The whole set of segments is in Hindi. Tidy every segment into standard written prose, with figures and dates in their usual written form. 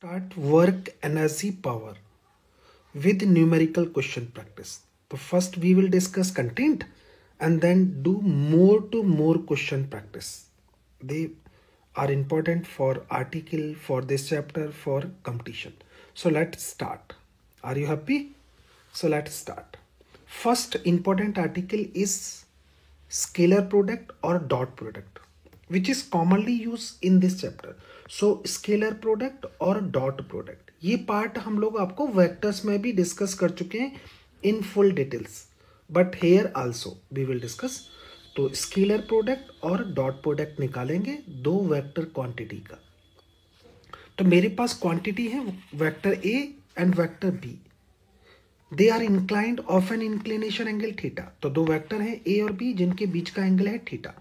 Start work energy power with numerical question practice. So first we will discuss content and then do more to more question practice. They are important for article, for this chapter, for competition. So let's start. Are you happy? So let's start. First important article is scalar product or dot product, which is commonly used in this chapter. So scalar product और डॉट प्रोडक्ट, ये पार्ट हम लोग आपको वेक्टर्स में भी डिस्कस कर चुके हैं in full details, but here also we will discuss. तो स्केलर प्रोडक्ट और डॉट प्रोडक्ट निकालेंगे दो वेक्टर क्वांटिटी का. तो मेरे पास क्वांटिटी है vector A and vector B. They are inclined of an inclination angle theta. तो दो वेक्टर हैं ए और बी जिनके बीच का एंगल है थीटा.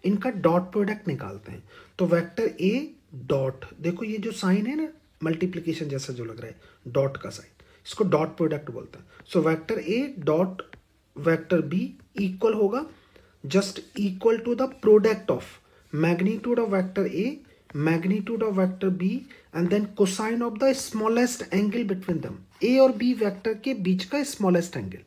इनका डॉट प्रोडक्ट निकालते हैं. तो वेक्टर ए डॉट, देखो ये जो साइन है ना मल्टीप्लिकेशन जैसा जो लग रहा है डॉट का साइन, इसको डॉट प्रोडक्ट बोलते हैं. So vector A dot vector B equal होगा just equal to the product of magnitude of vector A, magnitude of vector B and then cosine of the smallest angle between them. A और बी वेक्टर के बीच का स्मॉलेस्ट एंगल.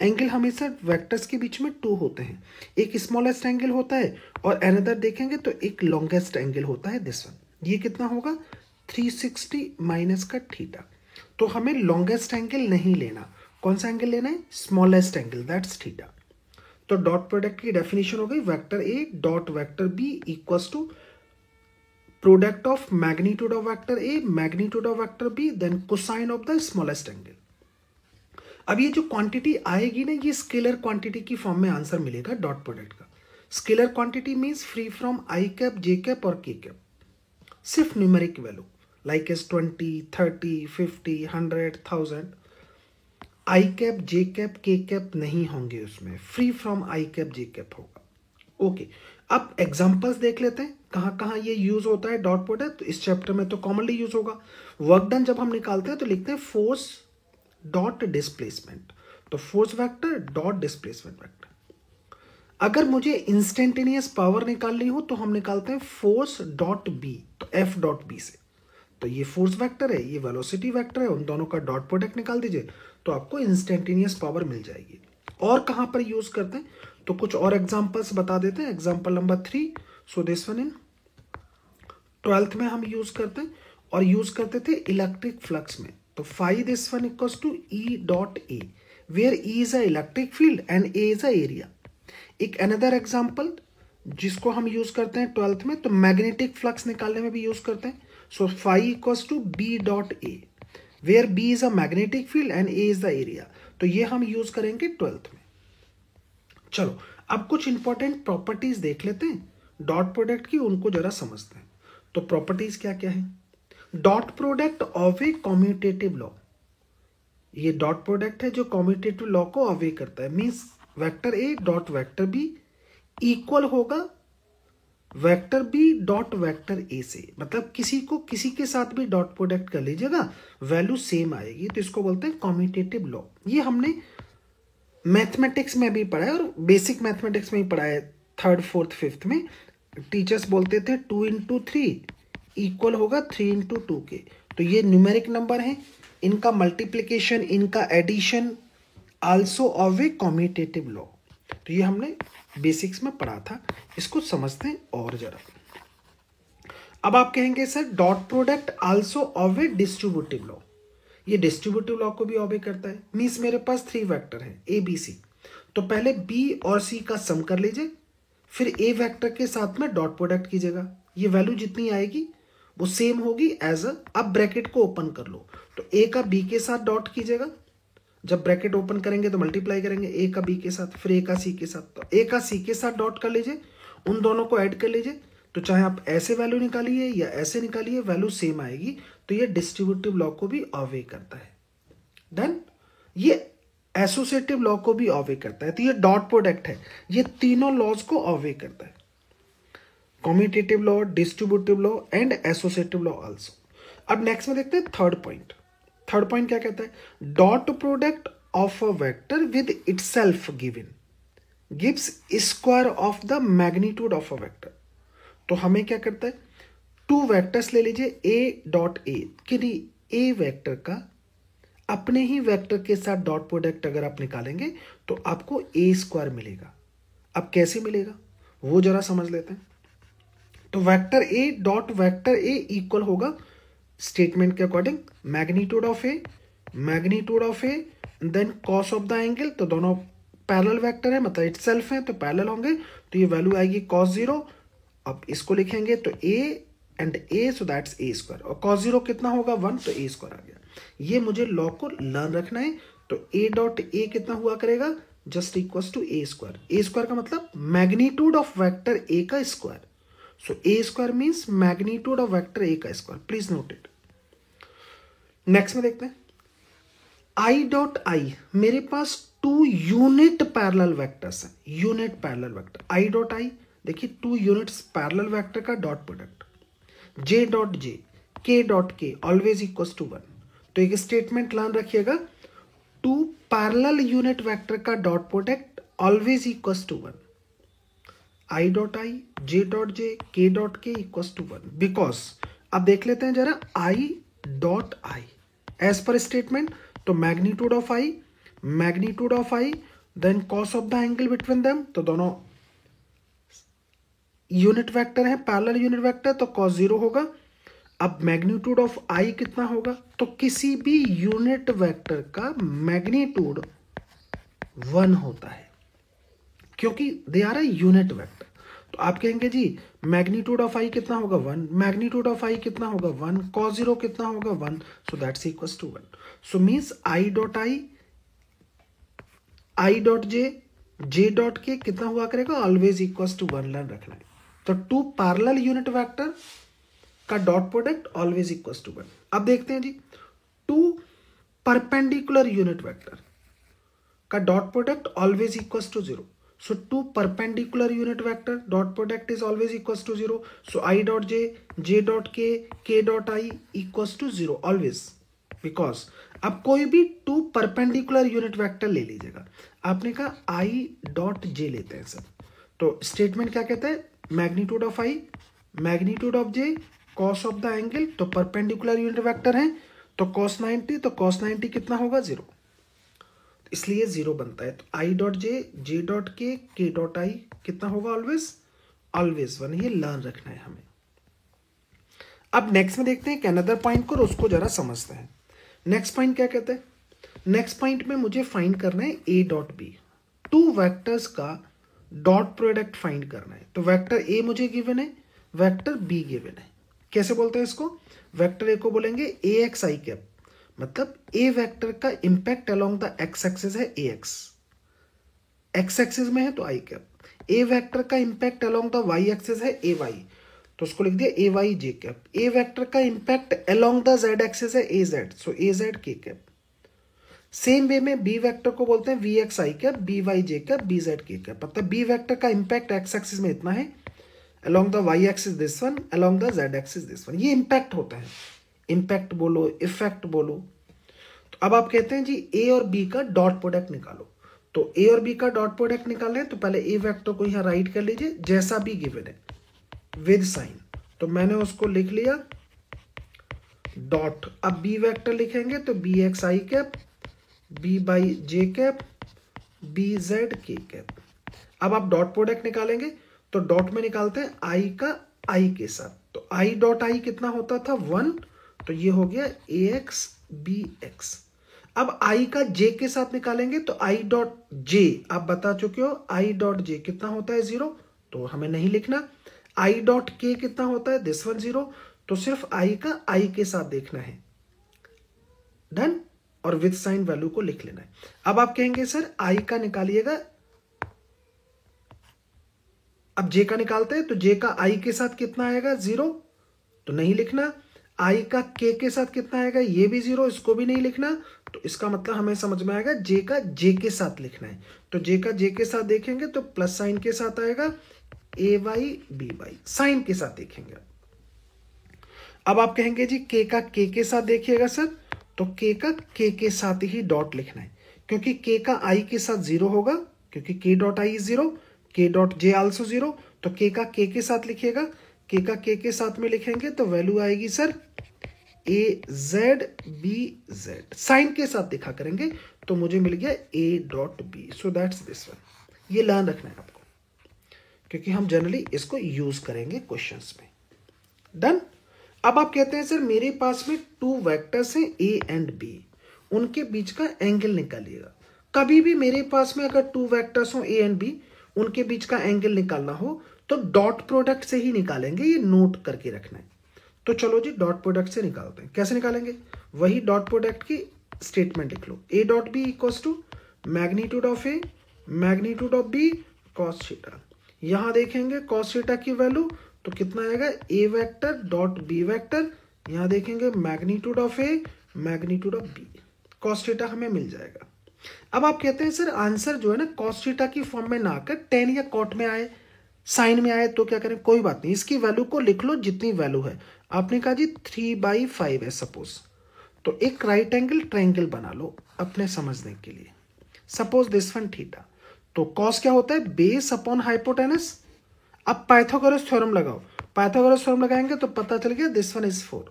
एंगल हमेशा वेक्टर्स के बीच में टू होते हैं. एक स्मॉलेस्ट एंगल होता है और अनदर देखेंगे तो एक लॉन्गेस्ट एंगल होता है दिस वन. ये कितना होगा 360 माइनस का थीटा. तो हमें लॉन्गेस्ट एंगल नहीं लेना. कौन सा एंगल लेना है? Smallest angle, that's theta. तो डॉट प्रोडक्ट की डेफिनेशन हो गई vector A dot vector B equals to product of magnitude of vector A, magnitude of vector B, then cosine of the smallest angle. अब ये जो क्वांटिटी आएगी ना, ये स्केलर क्वांटिटी की फॉर्म में आंसर मिलेगा डॉट प्रोडक्ट का. Scalar quantity means free from I cap, J cap और के कैप. सिर्फ न्यूमेरिक वैल्यू लाइक एस 20, 30, 50, 100, 1000. आई कैप, जे कैप, के कैप नहीं होंगे उसमें. Free from I cap, J cap होगा. ओके, अब एग्जांपल्स देख लेते हैं कहाँ कहाँ ये यूज होता है डॉट प्रोडक्ट. तो इस चैप्टर में तो कॉमनली यूज होगा. वर्क डन जब हम निकालते हैं तो लिखते हैं फोर्स डॉट डिस्प्लेसमेंट. तो force vector dot displacement vector. अगर मुझे इंस्टेंटेनियस पावर निकालनी हो तो हम निकालते हैं फोर्स डॉट बी, तो एफ डॉट बी से. तो ये फोर्स वेक्टर है, ये वेलोसिटी वेक्टर है, उन दोनों का डॉट प्रोडक्ट निकाल दीजिए तो आपको इंस्टेंटेनियस पावर मिल जाएगी. और कहां पर यूज करते हैं तो कुछ और एग्जांपल्स बता देते हैं. Example number 3. So this one in 12th में हम यूज करते हैं और यूज करते थे इलेक्ट्रिक फ्लक्स में. तो phi this one equals to E dot A, where E is a electric field and A is a area. एक अनदर एग्जांपल जिसको हम यूज करते हैं 12th में, तो मैग्नेटिक फ्लक्स निकालने में भी यूज करते हैं. So phi equals to B dot A, where B is a magnetic field and A is the area. तो ये हम यूज करेंगे 12th में. चलो अब कुछ इंपॉर्टेंट प्रॉपर्टीज देख लेते हैं डॉट प्रोडक्ट की, उनको जरा समझते हैं. तो प्रॉपर्टीज क्या क्या है? Dot product of a commutative law. ये डॉट प्रोडक्ट है जो कॉम्यूटेटिव लॉ को अवे करता है. Means vector A dot vector B equal होगा vector B dot vector A से. मतलब किसी को किसी के साथ भी डॉट प्रोडक्ट कर लीजिएगा वैल्यू सेम आएगी. तो इसको बोलते हैं कॉम्यूटेटिव लॉ. ये हमने मैथमेटिक्स में भी पढ़ा है और बेसिक मैथमेटिक्स में ही पढ़ा है. 3rd, 4th, 5th में टीचर्स बोलते थे 2 इंटू 3 इक्वल होगा 3 इंटू 2 के. तो ये न्यूमेरिक नंबर है, इनका मल्टीप्लिकेशन, इनका addition also of a commutative law. तो ये हमने बेसिक्स में पढ़ा था. इसको समझते हैं और जरा. अब आप कहेंगे sir dot product also of A distributive law. ये डिस्ट्रीब्यूटिव लॉ को भी ऑबे करता है. मींस मेरे पास 3 वेक्टर है ए बी सी. तो पहले बी और सी का सम कर लीजिए, फिर ए वेक्टर के साथ में डॉट प्रोडक्ट कीजिएगा. ये वैल्यू जितनी आएगी वो सेम होगी एज अ. अब ब्रैकेट को ओपन कर लो तो ए का बी के साथ डॉट कीजिएगा. जब ब्रैकेट ओपन करेंगे तो मल्टीप्लाई करेंगे ए का बी के साथ, फिर ए का सी के साथ. तो ए का सी के साथ डॉट कर लीजिए, उन दोनों को ऐड कर लीजिए. तो चाहे आप ऐसे वैल्यू निकालिए या ऐसे निकालिए वैल्यू सेम आएगी. तो ये डिस्ट्रीब्यूटिव लॉ को भी ऑवे करता है. देन ये एसोसिएटिव लॉ को भी ऑवे करता है. तो ये डॉट प्रोडक्ट है, ये तीनों लॉज को ऑवे करता है. Commutative law, distributive law and associative law also. अब नेक्स्ट में देखते हैं थर्ड पॉइंट. थर्ड पॉइंट क्या कहता है? Dot product of a vector with itself given gives square of the magnitude of a vector. तो हमें क्या करता है? टू वेक्टर्स ले लीजिए ए डॉट ए, कि ए वेक्टर का अपने ही वेक्टर के साथ डॉट प्रोडक्ट अगर आप निकालेंगे तो आपको ए स्क्वायर मिलेगा। अब कैसे मिलेगा वो जरा समझ लेते हैं। तो vector A dot vector A equal होगा स्टेटमेंट के according magnitude of A then cos of the angle, तो दोनों पैरेलल वेक्टर है मतलब इट सेल्फ है तो पैरेलल होंगे, तो ये वैल्यू आएगी cos 0। अब इसको लिखेंगे तो a and a, so that's a square, और cos 0 कितना होगा 1, तो a स्क्वायर आ गया। ये मुझे लॉ को लर्न रखना है। तो a डॉट a कितना हुआ करेगा, just equals to a square. a square का मतलब मैग्नीट्यूड ऑफ वेक्टर a का square, so a square means magnitude of vector a का square, please note it. Next में देखते हैं आई डॉट आई, मेरे पास टू यूनिट पैरेलल वेक्टर्स हैं, unit parallel vector I dot I, देखिए टू यूनिट्स पैरेलल वेक्टर का dot product J dot J K dot K always equals to 1। तो एक स्टेटमेंट लर्न रखिएगा, टू पैरेलल यूनिट वेक्टर का dot product always equals to 1। I dot I J dot J K dot के इक्वल्स टू 1 बिकॉज, अब देख लेते हैं जरा आई डॉट आई एज पर स्टेटमेंट, तो magnitude of I then cos of the angle between them, तो दोनों यूनिट वेक्टर है पैरेलल यूनिट वेक्टर, तो cos 0 होगा। अब मैग्नीट्यूड ऑफ आई कितना होगा, तो किसी भी यूनिट वेक्टर का मैग्नीट्यूड 1 होता है क्योंकि they are a unit vector. तो आप कहेंगे जी मैग्नीट्यूड ऑफ आई कितना होगा 1, मैग्नीट्यूड ऑफ आई कितना होगा 1, cos 0 कितना होगा 1, so that's equals to 1। So means I dot J dot K कितना हुआ करेगा, ऑलवेज इक्वल्स टू 1 लर्न रखना है। तो टू पैरेलल यूनिट वेक्टर का dot product always equals to 1। अब देखते हैं जी टू परपेंडिकुलर यूनिट वेक्टर का dot product always equals to 0। So two perpendicular unit vector dot product is always equals to 0। So I dot J dot K dot I equals to 0 always, because अब कोई भी टू परपेंडिकुलर यूनिट वेक्टर ले लीजिएगा। आपने कहा आई डॉट जे लेते हैं सर, तो स्टेटमेंट क्या कहता है, magnitude of I magnitude of J cos of the angle, तो परपेंडिकुलर यूनिट वेक्टर है तो cos 90, तो cos 90 कितना होगा 0, इसलिए 0 बनता है। तो आई dot J dot K dot आई कितना होगा ऑलवेज 1, ये लर्न रखना है हमें। अब नेक्स्ट में देखते हैं कि अनदर पॉइंट को, उसको जरा समझते हैं। नेक्स्ट पॉइंट क्या कहते हैं, नेक्स्ट पॉइंट में मुझे फाइंड करना है A dot B, two vectors का डॉट प्रोडक्ट फाइंड करना है। तो वेक्टर ए मुझे गिवन है, वेक्टर बी गिवन है, कैसे बोलते हैं इसको, वेक्टर ए को बोलेंगे ए एक्स आई कैप, मतलब ए वेक्टर का impact along the X axis है ए एक्स एक्सिस में है तो आई कैप, ए वेक्टर का impact along the Y axis है ए वाई, तो उसको लिख दिया A Y J cap. A vector का impact along the Z axis है A Z, so A Z K cap. Same way में बी वेक्टर को बोलते हैं B X I cap, B Y J cap, B Z K cap, मतलब बी वेक्टर का इंपैक्ट एक्स एक्सिस में इतना है, along the y axis this one, along the z axis this one, ये इम्पैक्ट होता है, इम्पैक्ट बोलो इफेक्ट बोलो। तो अब आप कहते हैं जी a और b का डॉट प्रोडक्ट निकालो, तो a और b का डॉट प्रोडक्ट निकालना है तो पहले a वेक्टर को यहाँ राइट कर लीजिए जैसा भी गिवन है विद साइन, तो मैंने उसको लिख लिया डॉट। अब b वेक्टर लिखेंगे तो B X I cap, B Y J cap, B Z K cap. अब आप डॉट प्रोडक्ट निकालेंगे तो डॉट में निकालते हैं आई का आई के साथ, तो आई डॉट आई कितना होता था 1, तो ये हो गया ए एक्स बी एक्स। अब आई का जे के साथ निकालेंगे तो आई डॉट जे आप बता चुके हो, आई डॉट जे कितना होता है 0, तो हमें नहीं लिखना। आई डॉट के कितना होता है दिस वन 0, तो सिर्फ आई का आई के साथ देखना है, डन, और विद साइन वैल्यू को लिख लेना है। अब आप कहेंगे सर आई का निकालिएगा, अब जे का निकालते हैं तो जे का आई के साथ कितना आएगा 0, तो नहीं लिखना। आई का के साथ कितना आएगा, ये भी 0, इसको भी नहीं लिखना। तो इसका मतलब हमें समझ में आएगा जे का जे के साथ लिखना है, तो जे का जे के साथ देखेंगे तो प्लस साइन के साथ आएगा, ए वाई बी वाई साइन के साथ देखेंगे। अब आप कहेंगे जी के का के साथ देखिएगा सर, तो के का के साथ ही डॉट लिखना है, क्योंकि के का आई के साथ 0 होगा, क्योंकि के डॉट आई 0, के डॉट जे आल्सो 0, तो के का के साथ लिखिएगा, के का के साथ में लिखेंगे तो वैल्यू आएगी sir A Z B Z, sign के साथ दिखा करेंगे तो मुझे मिल गया A dot B. So that's this one. ये ध्यान रखना है आपको, क्योंकि हम जनरली इसको यूज करेंगे क्वेश्चंस में। डन। अब आप कहते हैं सर मेरे पास में टू वेक्टर्स हैं ए एंड बी, उनके बीच का एंगल निकालिएगा। कभी भी मेरे पास में अगर टू वेक्टर्स हो ए एंड बी, उनके बीच का एंगल निकालना हो तो डॉट प्रोडक्ट से ही निकालेंगे, ये नोट करके रखना है। तो चलो जी डॉट प्रोडक्ट से निकालते हैं। कैसे निकालेंगे? वही डॉट प्रोडक्ट की स्टेटमेंट लिख लो, A dot B equals to magnitude of A magnitude of B cos theta. यहां देखेंगे कॉस थीटा की वैल्यू तो कितना आएगा, A vector dot B vector. यहां देखेंगे magnitude of A magnitude of B, cos theta हमें मिल जाएगा। अब आप कहते हैं सर आंसर जो है ना कॉस थीटा की फॉर्म में ना आकर टेन या कॉट में आए, साइन में आए, तो क्या करें? कोई बात नहीं, इसकी वैल्यू को लिख लो जितनी वैल्यू है। आपने कहा जी 3/5 है सपोज, तो एक राइट एंगल ट्रायंगल बना लो अपने समझने के लिए। सपोज दिस वन थीटा, तो कॉस क्या होता है, बेस अपॉन हाइपोटेनस। अब पाइथागोरस थ्योरम लगाओ, पाइथागोरस थ्योरम लगाएंगे तो पता चल गया दिस वन इज 4।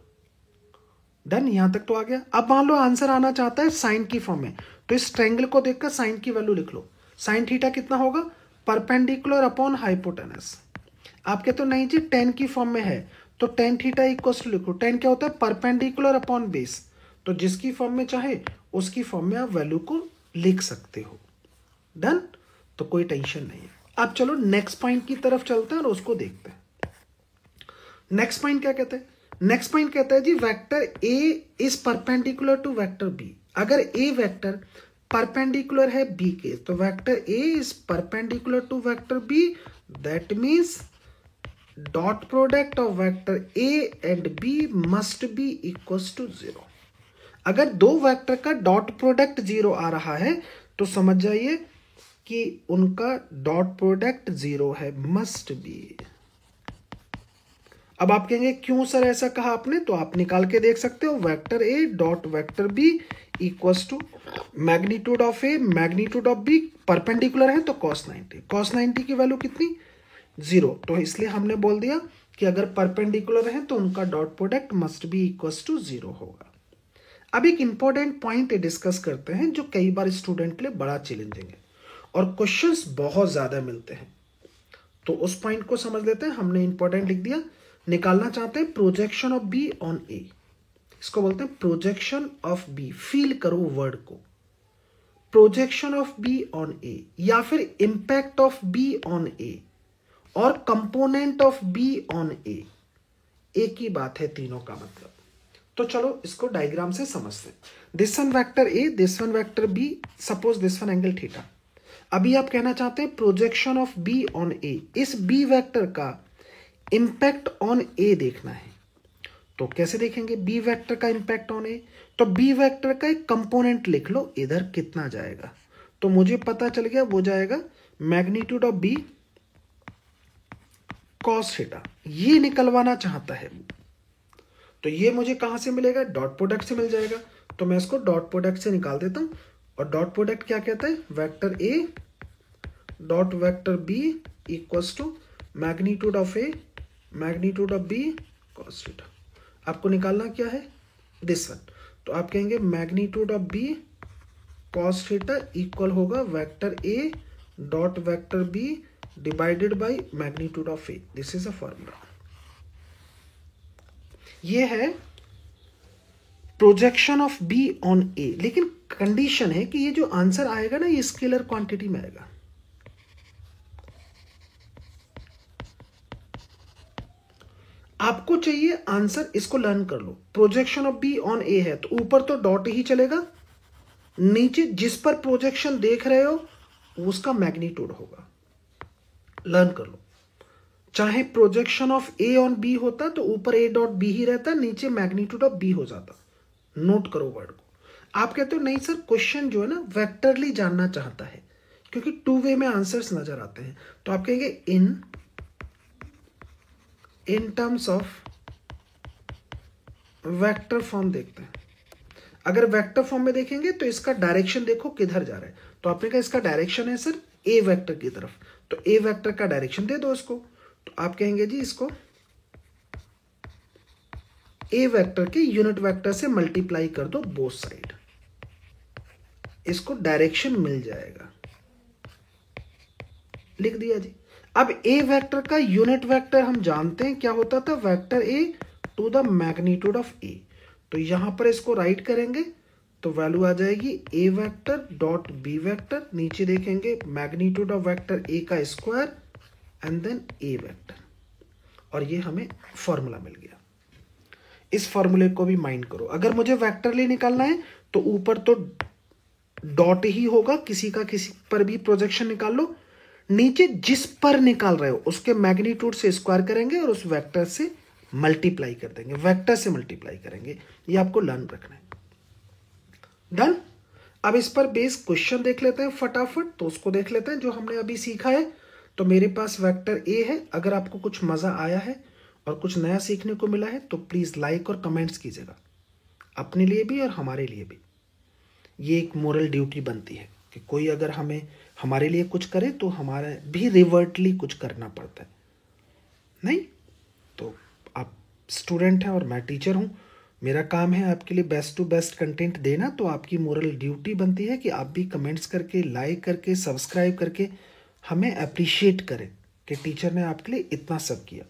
डन, यहां तक तो आ गया। अब मान लो आंसर आना चाहता है साइन की फॉर्म में, तो इस ट्रायंगल को देखकर साइन की वैल्यू लिख लो। साइन थीटा कितना होगा, परपेंडिकुलर अपॉन हाइपोटेनस। आप कहते हो नहीं जी 10 की फॉर्म में है, तो टेन थीटा इक्वल्स टू लिखो। 10 क्या होता है, परपेंडिकुलर अपॉन बेस। तो जिसकी फॉर्म में चाहे उसकी फॉर्म में आप वैल्यू को लिख सकते हो। डन, तो कोई टेंशन नहीं है। अब चलो नेक्स्ट पॉइंट की तरफ चलते हैं और उसको देखते हैं। नेक्स्ट पॉइंट क्या कहते हैं? नेक्स्ट पॉइंट कहता है जी vector A is perpendicular to vector B. अगर ए वेक्टर परपेंडिकुलर है बी के, तो vector A is perpendicular to vector B, that means dot product of vector A and B must be equals to 0। अगर दो वेक्टर का डॉट प्रोडक्ट 0 आ रहा है तो समझ जाइए कि उनका डॉट प्रोडक्ट 0 है, मस्ट बी। अब आप कहेंगे क्यों सर ऐसा कहा आपने, तो आप निकाल के देख सकते हो। Vector A dot vector B equals to magnitude of A magnitude of B, perpendicular है तो cos 90। cos 90 की वैल्यू कितनी, 0। तो इसलिए हमने बोल दिया कि अगर परपेंडिकुलर है तो उनका dot product must be equals to 0 होगा। अब एक इंपॉर्टेंट पॉइंट डिस्कस करते हैं जो कई बार स्टूडेंट के लिए बड़ा चैलेंजिंग है और क्वेश्चंस बहुत ज्यादा मिलते हैं, तो उस पॉइंट को समझ लेते हैं। हमने इंपॉर्टेंट लिख दिया। निकालना चाहते हैं प्रोजेक्शन ऑफ बी ऑन ए, इसको बोलते हैं प्रोजेक्शन ऑफ बी। फील करो वर्ड को, प्रोजेक्शन ऑफ बी ऑन ए या फिर इंपैक्ट ऑफ बी ऑन ए और कंपोनेंट ऑफ बी ऑन ए, एक ही बात है तीनों का मतलब। तो चलो इसको डायग्राम से समझते हैं। This one vector A, this one vector B, suppose this one angle theta. अभी आप कहना चाहते हैं projection of B on A, इस बी वेक्टर का इंपैक्ट ऑन ए देखना है। तो कैसे देखेंगे बी वेक्टर का इंपैक्ट ऑन ए, तो बी वेक्टर का एक कंपोनेंट लिख लो, इधर कितना जाएगा, तो मुझे पता चल गया वो जाएगा magnitude of B cos theta. ये निकलवाना चाहता है, तो ये मुझे कहां से मिलेगा, डॉट प्रोडक्ट से मिल जाएगा। तो मैं इसको डॉट प्रोडक्ट से निकाल देता हूं। और डॉट प्रोडक्ट क्या कहता है, vector A dot vector B equals to magnitude of A magnitude of B cos theta. आपको निकालना क्या है, दिस वन। तो आप कहेंगे magnitude of B cos theta equal होगा vector A dot vector B divided by magnitude of A. This is a formula. ये है projection of B on A, लेकिन कंडीशन है कि ये जो आंसर आएगा ना ये स्केलर क्वांटिटी में आएगा। आपको चाहिए आंसर, इसको लर्न कर लो। प्रोजेक्शन ऑफ बी ऑन ए है तो ऊपर तो डॉट ही चलेगा, नीचे जिस पर प्रोजेक्शन देख रहे हो उसका मैग्नीट्यूड होगा। लर्न कर लो। चाहे projection of A on B होता तो ऊपर ए डॉट बी ही रहता, नीचे मैग्नीट्यूड ऑफ बी हो जाता। नोट करो वर्ड को। आप कहते हो नहीं सर क्वेश्चन जो है ना वेक्टरली जानना चाहता है, क्योंकि टू वे में आंसर्स नजर आते हैं। तो आप कहेंगे इन टर्म्स ऑफ वेक्टर फॉर्म देखते हैं। अगर वेक्टर फॉर्म में देखेंगे तो इसका डायरेक्शन देखो किधर जा रहा है, तो आपने कहा इसका डायरेक्शन है सर ए वेक्टर की तरफ, तो ए वेक्टर का डायरेक्शन दे दो इसको। तो आप कहेंगे जी इसको ए वेक्टर के यूनिट वेक्टर से मल्टीप्लाई कर दो बोथ साइड, इसको डायरेक्शन मिल जाएगा, लिख दिया जी। अब ए वेक्टर का यूनिट वेक्टर हम जानते हैं क्या होता था, vector A to the magnitude of A. तो यहां पर इसको राइट करेंगे तो वैल्यू आ जाएगी A vector dot B vector, नीचे देखेंगे मैग्नीट्यूड ऑफ वेक्टर ए का square and then A vector, और ये हमें फॉर्मूला मिल गया। इस फॉर्मूले को भी माइंड करो। अगर मुझे वेक्टरली निकालना है तो ऊपर तो डॉट ही होगा, किसी का किसी पर भी प्रोजेक्शन निकाल लो, नीचे जिस पर निकाल रहे हो उसके मैग्नीट्यूड से स्क्वायर करेंगे और उस वेक्टर से मल्टीप्लाई कर देंगे, वेक्टर से मल्टीप्लाई करेंगे। ये आपको लर्न रखना है। डन। अब इस पर बेस क्वेश्चन देख लेते हैं फटाफट, तो उसको देख लेते हैं जो हमने अभी सीखा है। तो मेरे पास वेक्टर ए है। अगर आपको कुछ मजा आया है और कुछ नया सीखने को मिला है तो प्लीज लाइक और कमेंट्स कीजिएगा, अपने लिए भी और हमारे लिए भी। ये एक मोरल ड्यूटी बनती है कि कोई अगर हमारे लिए कुछ करे तो हमारा भी रिवर्टली कुछ करना पड़ता है, नहीं? तो आप स्टूडेंट हैं और मैं टीचर हूँ, मेरा काम है आपके लिए बेस्ट टू बेस्ट कंटेंट देना। तो आपकी मोरल ड्यूटी बनती है कि आप भी कमेंट्स करके, लाइक करके, सब्सक्राइब करके हमें अप्रिशिएट करें कि टीचर ने आपके लिए इतना सब किया,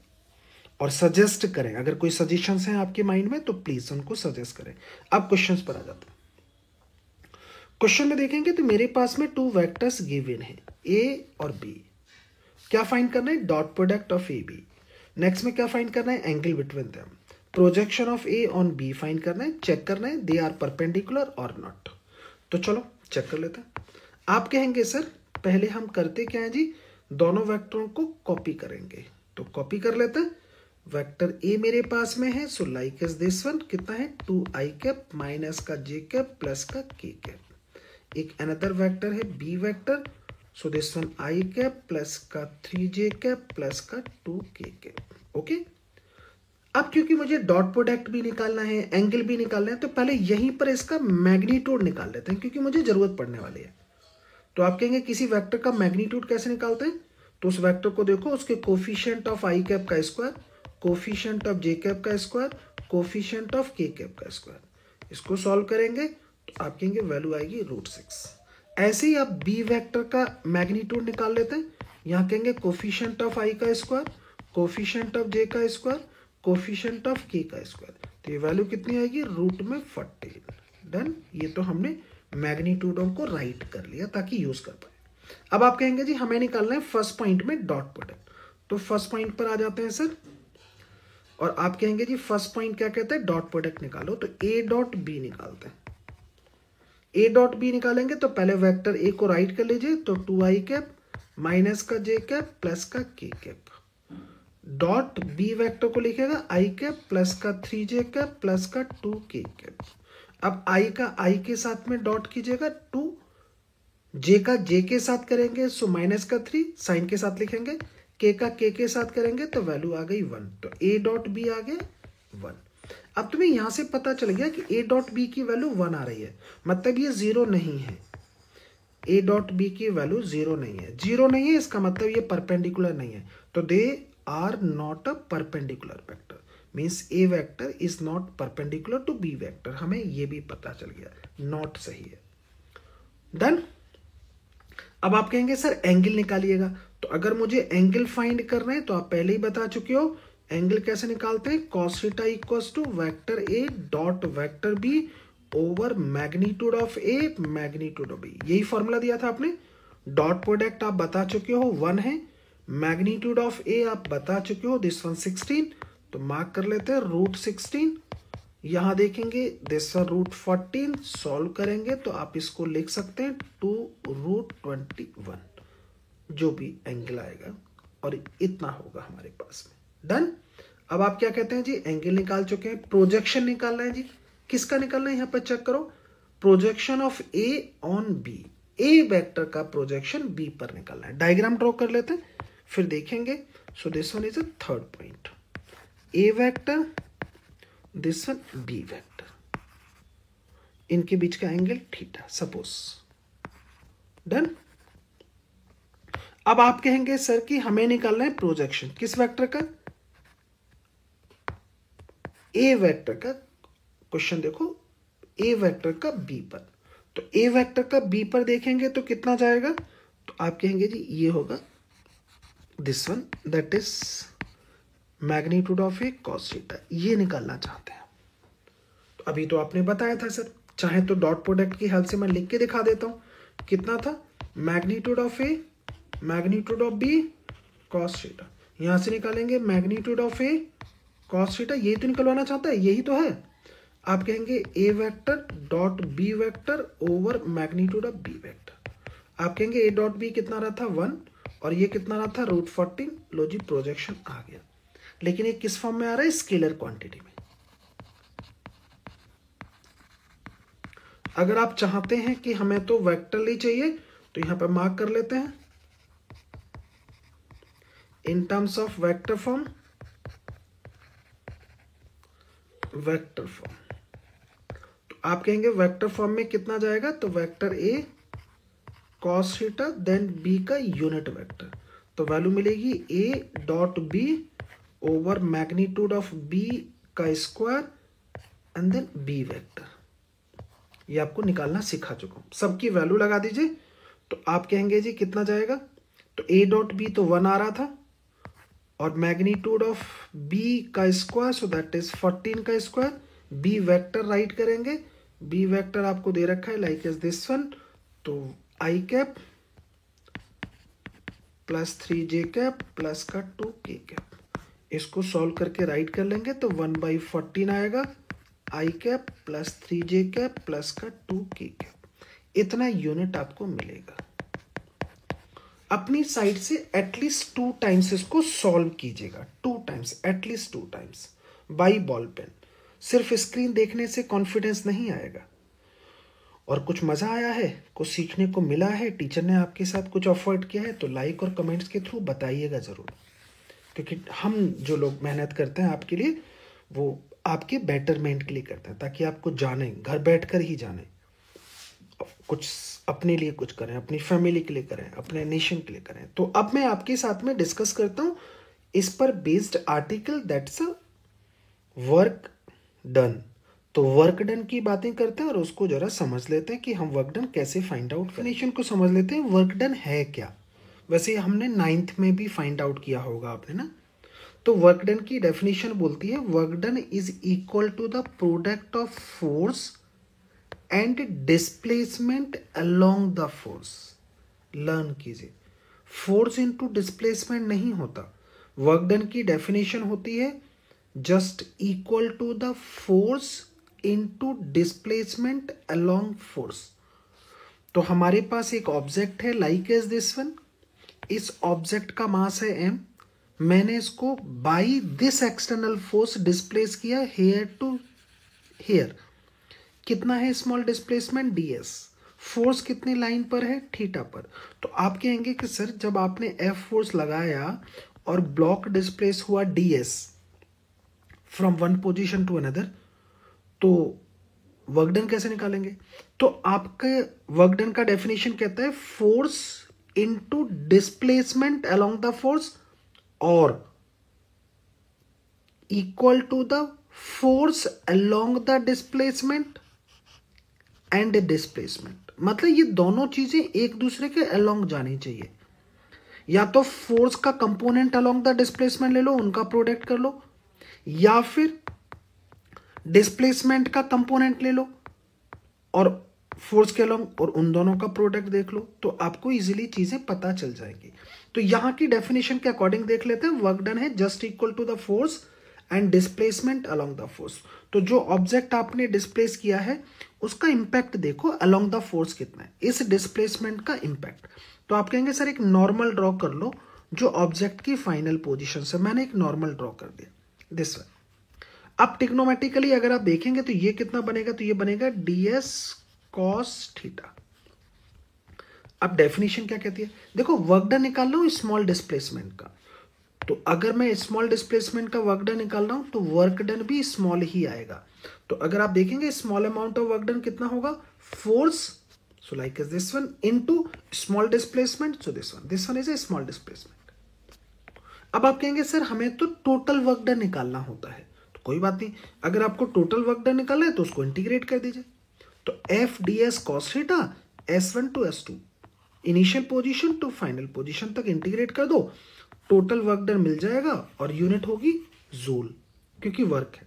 और सजेस्ट करें। अगर कोई सजेशंस हैं आपके माइंड में तो प्लीज उनको सजेस्ट करें। अब क्वेश्चंस पर आ जाते हैं। क्वेश्चन में देखेंगे तो मेरे पास में टू वेक्टर्स गिवन है, ए और बी। क्या फाइंड करना है? Dot product of A B. Next में क्या फाइंड करना है? Angle between them. Projection of A on B find करना है, चेक करना है दे आर परपेंडिकुलर और नॉट। तो चलो चेक कर लेते हैं। आप कहेंगे सर पहले हम करते क्या है जी, दोनों वेक्टरों को कॉपी करेंगे। तो कॉपी कर लेते हैं। वेक्टर ए मेरे पास में है, so like is this one, कितना है 2i कैप माइनस का j कैप प्लस का k कैप। एक अनदर वेक्टर है B vector, so this one i cap plus का 3j कैप प्लस का 2k कैप। ओके। अब क्योंकि मुझे डॉट प्रोडक्ट भी निकालना है, एंगल भी निकालना है, तो पहले यहीं पर इसका मैग्नीट्यूड निकाल लेते हैं क्योंकि मुझे जरूरत पड़ने वाली है। तो आप कहेंगे किसी वेक्टर का मैग्नीट्यूड कैसे निकालते हैं? तो उस वेक्टर को देखो, उसके कोफिशिएंट ऑफ i कैप का square, coefficient of j cap का square, coefficient of k cap का स्क्वायर। इसको सॉल्व करेंगे तो आप कहेंगे वैल्यू आएगी √6। ऐसे ही आप बी वेक्टर का मैग्नीट्यूड निकाल लेते हैं। यहाँ कहेंगे कोफिशिएंट ऑफ i का स्क्वायर, कोफिशिएंट ऑफ j का स्क्वायर, कोफिशिएंट ऑफ k का स्क्वायर। तो ये वैल्यू कितनी आएगी? √14। डन। ये तो हमने मैग्नीट्यूडों को राइट कर लिया ताकि यूज कर पाए। अब आप कहेंगे जी हमें निकालना है फर्स्ट पॉइंट में डॉट प्रोडक्ट। तो फर्स्ट पॉइंट पर आ जाते हैं सर, और आप कहेंगे जी फर्स्ट पॉइंट क्या कहते हैं? डॉट प्रोडक्ट निकालो। तो ए डॉट बी निकालते हैं। ए डॉट बी निकालेंगे तो पहले वेक्टर ए को राइट कर लीजिए, तो 2i कैप माइनस का j कैप प्लस का k cap. Dot B vector को लिखेगा i कैप प्लस का 3j कैप प्लस का 2k कैप। अब i का i के साथ में डॉट कीजिएगा, 2 j का j के साथ करेंगे सो माइनस का 3 साइन के साथ लिखेंगे, k का k के साथ करेंगे तो वैल्यू आ गई 1। तो a डॉट बी आ गया 1। अब तुम्हें यहां से पता चल गया कि a डॉट बी की वैल्यू 1 आ रही है, मतलब ये 0 नहीं है। a डॉट बी की वैल्यू 0 नहीं है। 0 नहीं है इसका मतलब ये परपेंडिकुलर नहीं है। तो they are not a perpendicular vector, means A vector is not perpendicular to B vector. हमें ये भी पता चल गया, नॉट सही है। डन। अब आप कहेंगे सर एंगल निकालिएगा। तो अगर मुझे एंगल फाइंड करना है तो आप पहले ही बता चुके हो एंगल कैसे निकालते हैं। cos theta equals to vector A dot vector B over magnitude of A magnitude of B. यही फॉर्मूला दिया था आपने। डॉट प्रोडक्ट आप बता चुके हो 1 है, मैग्नीट्यूड ऑफ ए आप बता चुके हो दिस वन 16, तो मार्क कर लेते हैं √16। यहां देखेंगे दिस वन √14, सॉल्व करेंगे तो आप इसको लिख सकते हैं 2√21, जो भी एंगल आएगा, और इतना होगा हमारे पास में। डन। अब आप क्या कहते हैं जी, एंगल निकाल चुके हैं, प्रोजेक्शन निकालना है जी। किसका निकालना है? यहां पर चेक करो, projection of A on B. A vector का प्रोजेक्शन बी पर निकालना है। डायग्राम ड्रॉ कर लेते हैं फिर देखेंगे। So this one is a third point, A vector, this one B vector, इनके बीच का एंगल थीटा सपोज। डन। अब आप कहेंगे सर कि हमें निकालना है प्रोजेक्शन किस वेक्टर का? ए वेक्टर का क्वेश्चन देखो, ए वेक्टर का बी पर, तो ए वेक्टर का बी पर देखेंगे तो कितना जाएगा, तो आप कहेंगे जी ये होगा this one, that is magnitude of A cos theta, ये निकालना चाहते हैं। तो अभी तो आपने बताया था सर, चाहे तो डॉट प्रोडक्ट की हेल्प से मैं लिख के दिखा देता हूं, कितना था, magnitude of A magnitude of B cos theta, यहां से निकालेंगे magnitude of A cos theta, यही तो निकलवाना चाहता है, यही तो है। आप कहेंगे A vector dot B vector over magnitude of B vector, आप कहेंगे ए डॉट बी कितना रहा था 1 और ये कितना रहा था √14, लो जी प्रोजेक्शन आ गया। लेकिन ये किस फॉर्म में आ रहा है, स्केलर क्वांटिटी में। अगर आप चाहते हैं कि हमें तो वेक्टरली चाहिए तो यहां पर मार्क कर लेते हैं in terms of vector form, vector form, तो आप कहेंगे वेक्टर फॉर्म में कितना जाएगा, तो vector A cos theta then B का यूनिट वेक्टर, तो वैल्यू मिलेगी A dot B over magnitude of B का square and then B vector. ये आपको निकालना सिखा चुका हूं, सबकी वैल्यू लगा दीजिए, तो आप कहेंगे जी कितना जाएगा, तो ए डॉट बी तो 1 आ रहा था और मैग्नीट्यूड ऑफ बी का स्क्वायर, सो दैट इज 14 का स्क्वायर, बी वेक्टर राइट करेंगे, बी वेक्टर आपको दे रखा है लाइक इज दिस वन, तो I cap plus 3j cap plus का 2k कैप, इसको सॉल्व करके राइट कर लेंगे तो 1/14 आएगा, I cap plus 3j cap plus का 2k कैप, इतना यूनिट आपको मिलेगा। अपनी साइड से एटलीस्ट 2 टाइम्स इसको सॉल्व कीजिएगा, 2 times, at least 2 times by ball pen. सिर्फ स्क्रीन देखने से कॉन्फिडेंस नहीं आएगा। और कुछ मजा आया है, कुछ सीखने को मिला है, टीचर ने आपके साथ कुछ एफर्ट किया है, तो लाइक और कमेंट्स के थ्रू बताइएगा जरूर, क्योंकि हम जो लोग मेहनत करते हैं आपके लिए वो आपके बेटरमेंट के लिए करते हैं, ताकि आपको जाने, घर बैठकर ही जाने, कुछ अपने लिए कुछ करें, अपनी फैमिली के लिए करें, अपने नेशन के लिए करें। तो अब मैं आपके साथ में डिस्कस करता हूं इस पर based article, that's a work done. तो वर्क डन की बातें करते हैं और उसको जरा समझ लेते हैं कि हम वर्क डन कैसे फाइंड आउट, डेफिनेशन को समझ लेते हैं वर्क डन है क्या। वैसे हमने 9th में भी फाइंड आउट किया होगा आपने ना। तो वर्क डन की डेफिनेशन बोलती है work done is equal to the product of force and displacement along the force. Learn कीजिए, फोर्स इनटू डिस्प्लेसमेंट नहीं होता। वर्क डन की डेफिनेशन होती है just equal to the force into displacement along force. तो हमारे पास एक ऑब्जेक्ट है लाइक एज दिस वन, इस ऑब्जेक्ट का मास है m, मैंने इसको by this external force displace किया हेयर टू हेयर, कितना है स्मॉल डिस्प्लेसमेंट ds, फोर्स कितनी लाइन पर है, थीटा पर। तो आप कहेंगे कि सर जब आपने F फोर्स लगाया और ब्लॉक डिस्प्लेस हुआ ds from one position to another, तो वर्क डन कैसे निकालेंगे। तो आपके वर्क डन का डेफिनेशन कहता है force into displacement along the force और equal to the force along the displacement and displacement. मतलब ये दोनों चीजें एक दूसरे के अलोंग जानी चाहिए। या तो फोर्स का कंपोनेंट अलोंग द डिस्प्लेसमेंट ले लो, उनका प्रोडक्ट कर लो, या फिर डिस्प्लेसमेंट का कंपोनेंट ले लो और फोर्स के अलोंग और उन दोनों का प्रोडक्ट देख लो, तो आपको इजीली चीजें पता चल जाएंगी। तो यहां की डेफिनेशन के अकॉर्डिंग देख लेते हैं, वर्क डन है just equal to the force and displacement along the force. तो जो ऑब्जेक्ट आपने डिस्प्लेस किया है उसका इंपैक्ट देखो अलोंग द फोर्स कितना है, इस डिस्प्लेसमेंट का इंपैक्ट। तो आप कहेंगे सर एक नॉर्मल ड्रॉ कर लो जो ऑब्जेक्ट की फाइनल पोजीशन से, मैंने एक नॉर्मल ड्रॉ कर दिया दिस वन। अब टिग्नोमेट्रिकली अगर आप देखेंगे तो ये कितना बनेगा, तो ये बनेगा ds cos थीटा। अब डेफिनेशन क्या कहती है, देखो वर्क डन निकाल लो स्मॉल डिस्प्लेसमेंट का, तो अगर मैं स्मॉल डिस्प्लेसमेंट का वर्क डन निकाल रहा हूं तो वर्क डन भी स्मॉल ही आएगा। तो अगर आप देखेंगे small amount of work done कितना होगा, force, so like is this one, into small displacement, so this one is a small displacement. अब आप कहेंगे सर हमें तो टोटल वर्क डन निकालना होता है, तो कोई बात नहीं, अगर आपको टोटल वर्क डन निकालना है तो उसको इंटीग्रेट कर दीजिए। तो F D S cos theta S1 to S2, initial position to final position तक इंटीग्रेट कर दो, टोटल वर्क डन मिल जाएगा और यूनिट होगी जूल, क्योंकि वर्क है।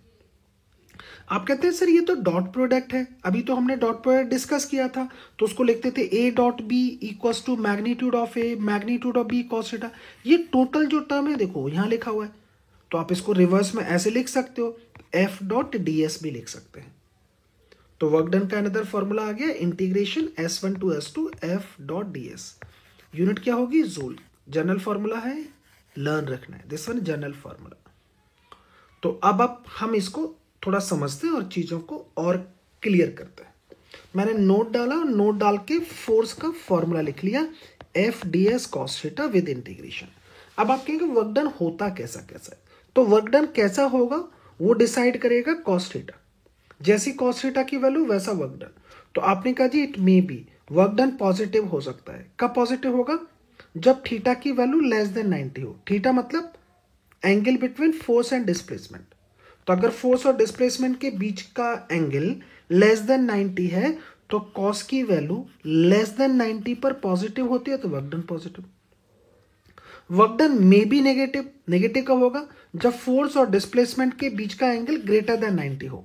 आप कहते हैं सर ये तो डॉट प्रोडक्ट है, अभी तो हमने डॉट प्रोडक्ट डिस्कस किया था, तो उसको लिखते थे A dot B equals to magnitude of A magnitude of B cos theta. ये टोटल जो टर्म है देखो यहाँ लिखा हुआ है, तो आप इसको रिवर्स में ऐसे लिख सकते हो, एफ डॉट डी एस भी लिख सकते हैं। तो वर्क डन का अनदर फॉर्मूला आ गया integration S1 to S2 F dot D S, unit क्या होगी जूल। जनरल फॉर्मूला है, लर्न रखना है, दिस वन जनरल फॉर्मूला। तो अब हम इसको थोड़ा समझते हैं और चीज़ों को और क्लियर करते हैं। मैंने नोट डाला और नोट डाल के फोर्स का फॉर्मूला लिख लिया, F D S cos theta with integration. अब आप कहेंगे वर्क डन होता कैसा कैसा है, तो वर्क डन कैसा होगा वो डिसाइड करेगा कॉस थीटा। जैसी कॉस थीटा की वैल्यू वैसा वर्क डन। तो आपने कहा जी it may be work done positive हो सकता है। कब पॉजिटिव होगा, जब थीटा की वैल्यू लेस देन 90 हो। थीटा मतलब angle between force and displacement. तो अगर फोर्स और डिस्प्लेसमेंट के बीच का एंगल लेस देन 90 है तो कॉस की वैल्यू लेस देन 90 पर पॉजिटिव होती है, तो work done positive. Work done may be negative. Negative कब होगा, जब फोर्स और डिस्प्लेसमेंट के बीच का एंगल ग्रेटर देन 90 हो,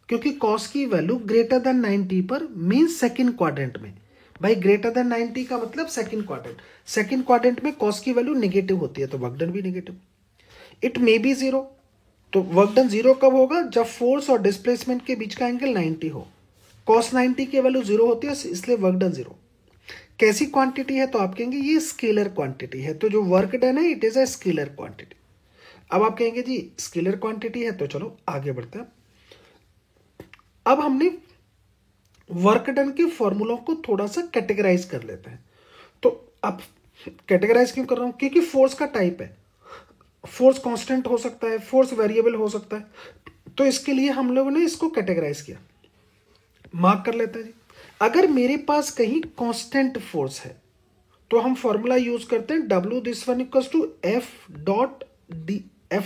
क्योंकि कॉस की वैल्यू ग्रेटर देन 90 पर मीन्स सेकंड क्वाड्रेंट में। भाई ग्रेटर देन 90 का मतलब सेकंड क्वाड्रेंट, सेकंड क्वाड्रेंट में कॉस की वैल्यू नेगेटिव होती है, तो वर्क डन भी negative. It may B zero, तो वर्क डन जीरो कब होगा, जब फोर्स और डिस्प्लेसमेंट के बीच का एंगल 90 हो। कॉस 90 की वैल्यू जीरो होती है, इसलिए वर्क डन जीरो। कैसी क्वांटिटी है, तो आप कहेंगे ये स्केलर क्वांटिटी है, तो जो वर्क डन है it is a scalar quantity. अब आप कहेंगे जी स्केलर क्वांटिटी है, तो चलो आगे बढ़ते हैं। अब हमने वर्क डन के फॉर्मूलों को थोड़ा सा कैटेगराइज कर लेते हैं। तो अब कैटेगराइज क्यों कर रहा हूं, क्योंकि फोर्स का टाइप है, फोर्स कांस्टेंट हो सकता है, फोर्स वेरिएबल हो सकता है, तो इसके लिए हम लोगों ने इसको कैटेगराइज किया। मार्क कर लेते हैं जी। अगर मेरे पास कहीं कांस्टेंट फोर्स है तो हम फॉर्मूला यूज करते हैं W this one equals to F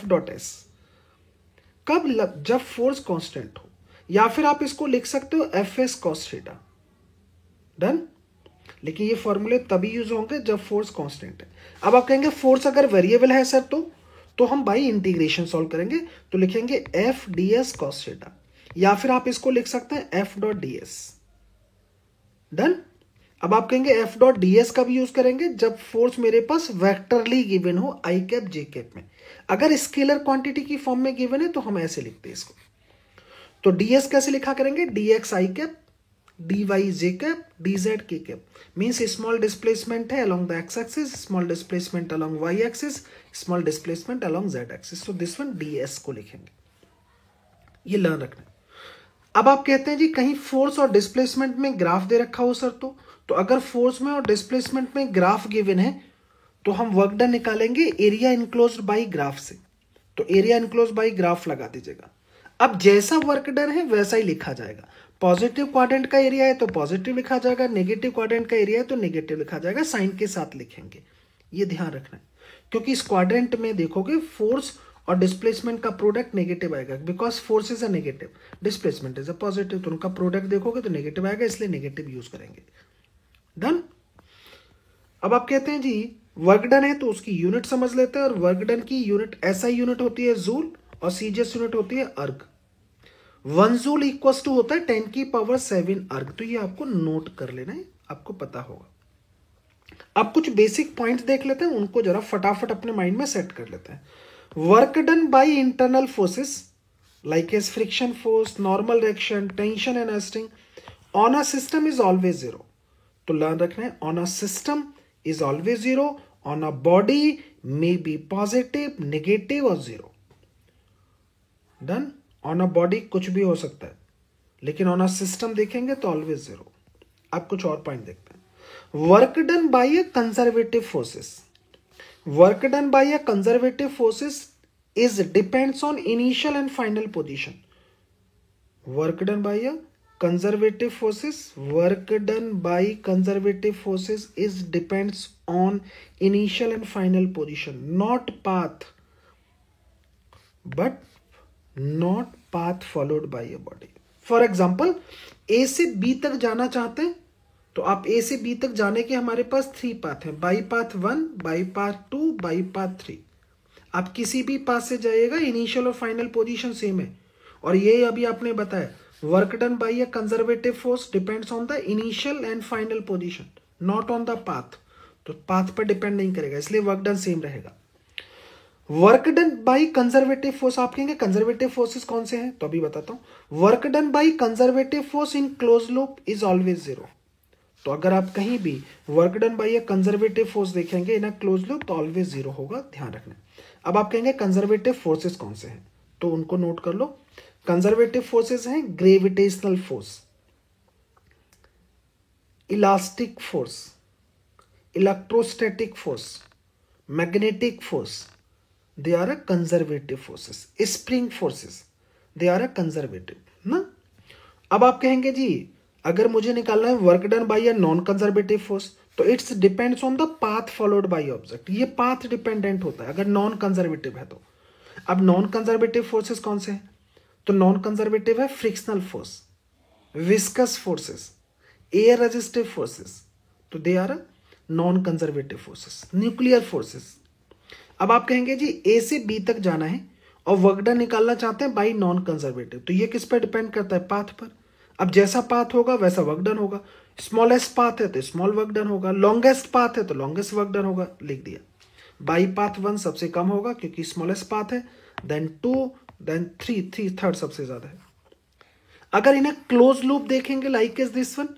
dot S. कब, जब फोर्स कांस्टेंट हो, या फिर आप इसको लिख सकते हो F S cos theta. Done. लेकिन ये फॉर्मूले तभी यूज होंगे जब फोर्स कांस्टेंट है। अब आप कहेंगे फोर्स अगर वेरिएबल है सर तो हम बाई इंटीग्रेशन सॉल्व करेंगे, तो लिखेंगे F D S cos theta, या फिर आप इसको लिख सकते हैं F dot D S. Done. अब आप कहेंगे एफ डॉट डी एस कब यूज करेंगे, जब फोर्स मेरे पास वेक्टरली गिवन हो आई कैप जे कैप में। अगर स्केलर क्वांटिटी की फॉर्म में गिवन है तो हम ऐसे लिखते हैं इसको। तो ds कैसे लिखा करेंगे, dx आई कैप, dy जे cap, dz K cap. Means small displacement है along the X axis, small displacement along Y axis, small displacement along Z axis. तो दिस वन ds को लिखेंगे, ये लर्न रखना है। अब आप कहते हैं जी कहीं फोर्स और डिस्प्लेसमेंट में ग्राफ दे रखा हो सर, तो अगर फोर्स में और डिस्प्लेसमेंट में ग्राफ गिवन है तो हम वर्क डन निकालेंगे एरिया इनक्लोज्ड बाई ग्राफ से। तो एरिया इनक्लोज्ड बाई ग्राफ लगा दीजिएगा। अब जैसा वर्क डन है वैसा ही लिखा जाएगा। पॉजिटिव क्वाड्रेंट का एरिया है तो पॉजिटिव लिखा जाएगा, नेगेटिव क्वाड्रेंट का एरिया है तो नेगेटिव लिखा जाएगा, साइन के साथ लिखेंगे। ये ध्यान रखना है, क्योंकि इस क्वाड्रेंट में देखोगे फोर्स और डिस्प्लेसमेंट का प्रोडक्ट नेगेटिव आएगा, because force is a negative, displacement is a positive, तो उनका प्रोडक्ट देखोगे तो नेगेटिव आएगा, इसलिए नेगेटिव यूज करेंगे। डन। अब आप कहते हैं जी वर्क डन है तो उसकी यूनिट समझ लेते हैं, और वर्क डन की यूनिट एसआई यूनिट होती है जूल, और सीजीएस यूनिट होती है अर्ग। 1 जूल इक्वल्स टू होता है 10⁻7 अर्ग। तो ये आपको नोट कर लेना है, आपको पता होगा। अब कुछ बेसिक पॉइंट्स देख लेते हैं, उनको जरा फटाफट अपने माइंड में सेट कर लेते हैं। Work done by internal forces like as friction force, normal reaction, tension and acting on a system is always zero. तो लर्न रखना है, on a system is always zero, on a body may be positive, negative और zero. Done. On a body कुछ भी हो सकता है, लेकिन ऑन अ सिस्टम देखेंगे तो ऑलवेज जीरो। अब कुछ और पॉइंट देखते हैं। Work done by a conservative forces, work done by a conservative forces is depends on initial and final position. Work done by a conservative forces, work done by conservative forces is depends on initial and final position, not path but not path followed by a body. For example A से बी तक जाना चाहते हैं तो आप ए से बी तक जाने के हमारे पास 3 पाथ हैं, by path 1, by path 2, by path 3। आप किसी भी पाथ से जाइएगा, इनिशियल और फाइनल पोजीशन सेम है। और ये अभी आपने बताया work done by A conservative force depends on the initial and final position, not on the path. तो पाथ पर डिपेंड नहीं करेगा, इसलिए वर्क डन सेम रहेगा। Work done by conservative force, आप कहेंगे कंजर्वेटिव फोर्सेस कौन से हैं, तो अभी बताता हूं। Work done by conservative force in close loop is always 0। तो अगर आप कहीं भी work done by A conservative force देखेंगे इन अ क्लोज लूप तो ऑलवेज 0 होगा, ध्यान रखना। अब आप कहेंगे कंजर्वेटिव फोर्सेस कौन से हैं, तो उनको नोट कर लो। कंजर्वेटिव फोर्सेस हैं gravitational force, elastic force, electrostatic force, magnetic force, they are a conservative forces। Spring forces they are a conservative ना। अब आप कहेंगे जी अगर मुझे निकालना है work done by a non conservative force तो it's depends on the path followed by object. ये पाथ डिपेंडेंट होता है अगर नॉन कंजर्वेटिव है तो। अब नॉन कंजर्वेटिव फोर्सेस कौन से हैं, तो नॉन कंजर्वेटिव है frictional force, viscous forces, air resistive forces, तो they are non conservative forces. Nuclear forces, अब आप कहेंगे जी ए से बी तक जाना है और वर्क डन निकालना चाहते हैं बाई नॉन कंजर्वेटिव, तो ये किस पर डिपेंड करता है, पाथ पर। अब जैसा पाथ होगा वैसा वर्क डन होगा। स्मॉलेस्ट पाथ है तो स्मॉल वर्क डन होगा, लॉन्गेस्ट पाथ है तो लॉन्गेस्ट वर्क डन होगा, लिख दिया। बाई पाथ 1 सबसे कम होगा क्योंकि स्मॉलेस्ट पाथ है, देन 2, देन 3 थर्ड सबसे ज्यादा है। अगर इन्हें क्लोज लूप देखेंगे लाइक इज दिस वन,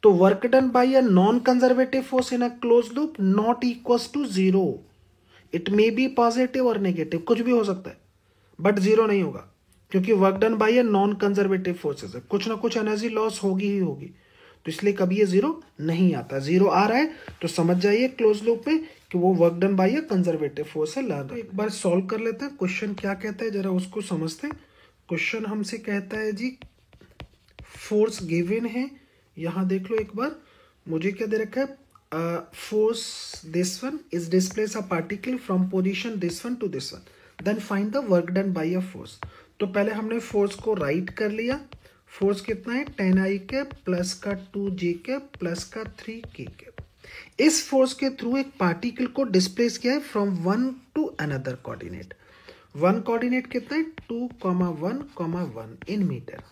तो work done by a non conservative force in a close loop not equals to 0। It may be positive और नेगेटिव, कुछ भी हो सकता है, बट 0 नहीं होगा क्योंकि work done by a non conservative forces है, कुछ ना कुछ एनर्जी लॉस होगी ही होगी, तो इसलिए कभी ये 0 नहीं आता। 0 आ रहा है तो समझ जाइए क्लोज लूप में कि वो work done by A conservative force है। तो एक बार सॉल्व कर लेते हैं, क्वेश्चन क्या कहता है जरा उसको समझते हैं। क्वेश्चन हमसे कहता है जी फोर्स गिवन है, यहां देख लो एक बार, मुझे क्या दे रखा है, force this one is displace a particle from position this one to this one, then find the work done by a force। तो पहले हमने फोर्स को राइट कर लिया, फोर्स कितना है 10i कैप प्लस का 2j कैप प्लस का 3k कैप। इस फोर्स के थ्रू एक पार्टिकल को डिस्प्लेस किया है from 1 to another coordinate. 1 coordinate कितना है 2,1,1 इन मीटर,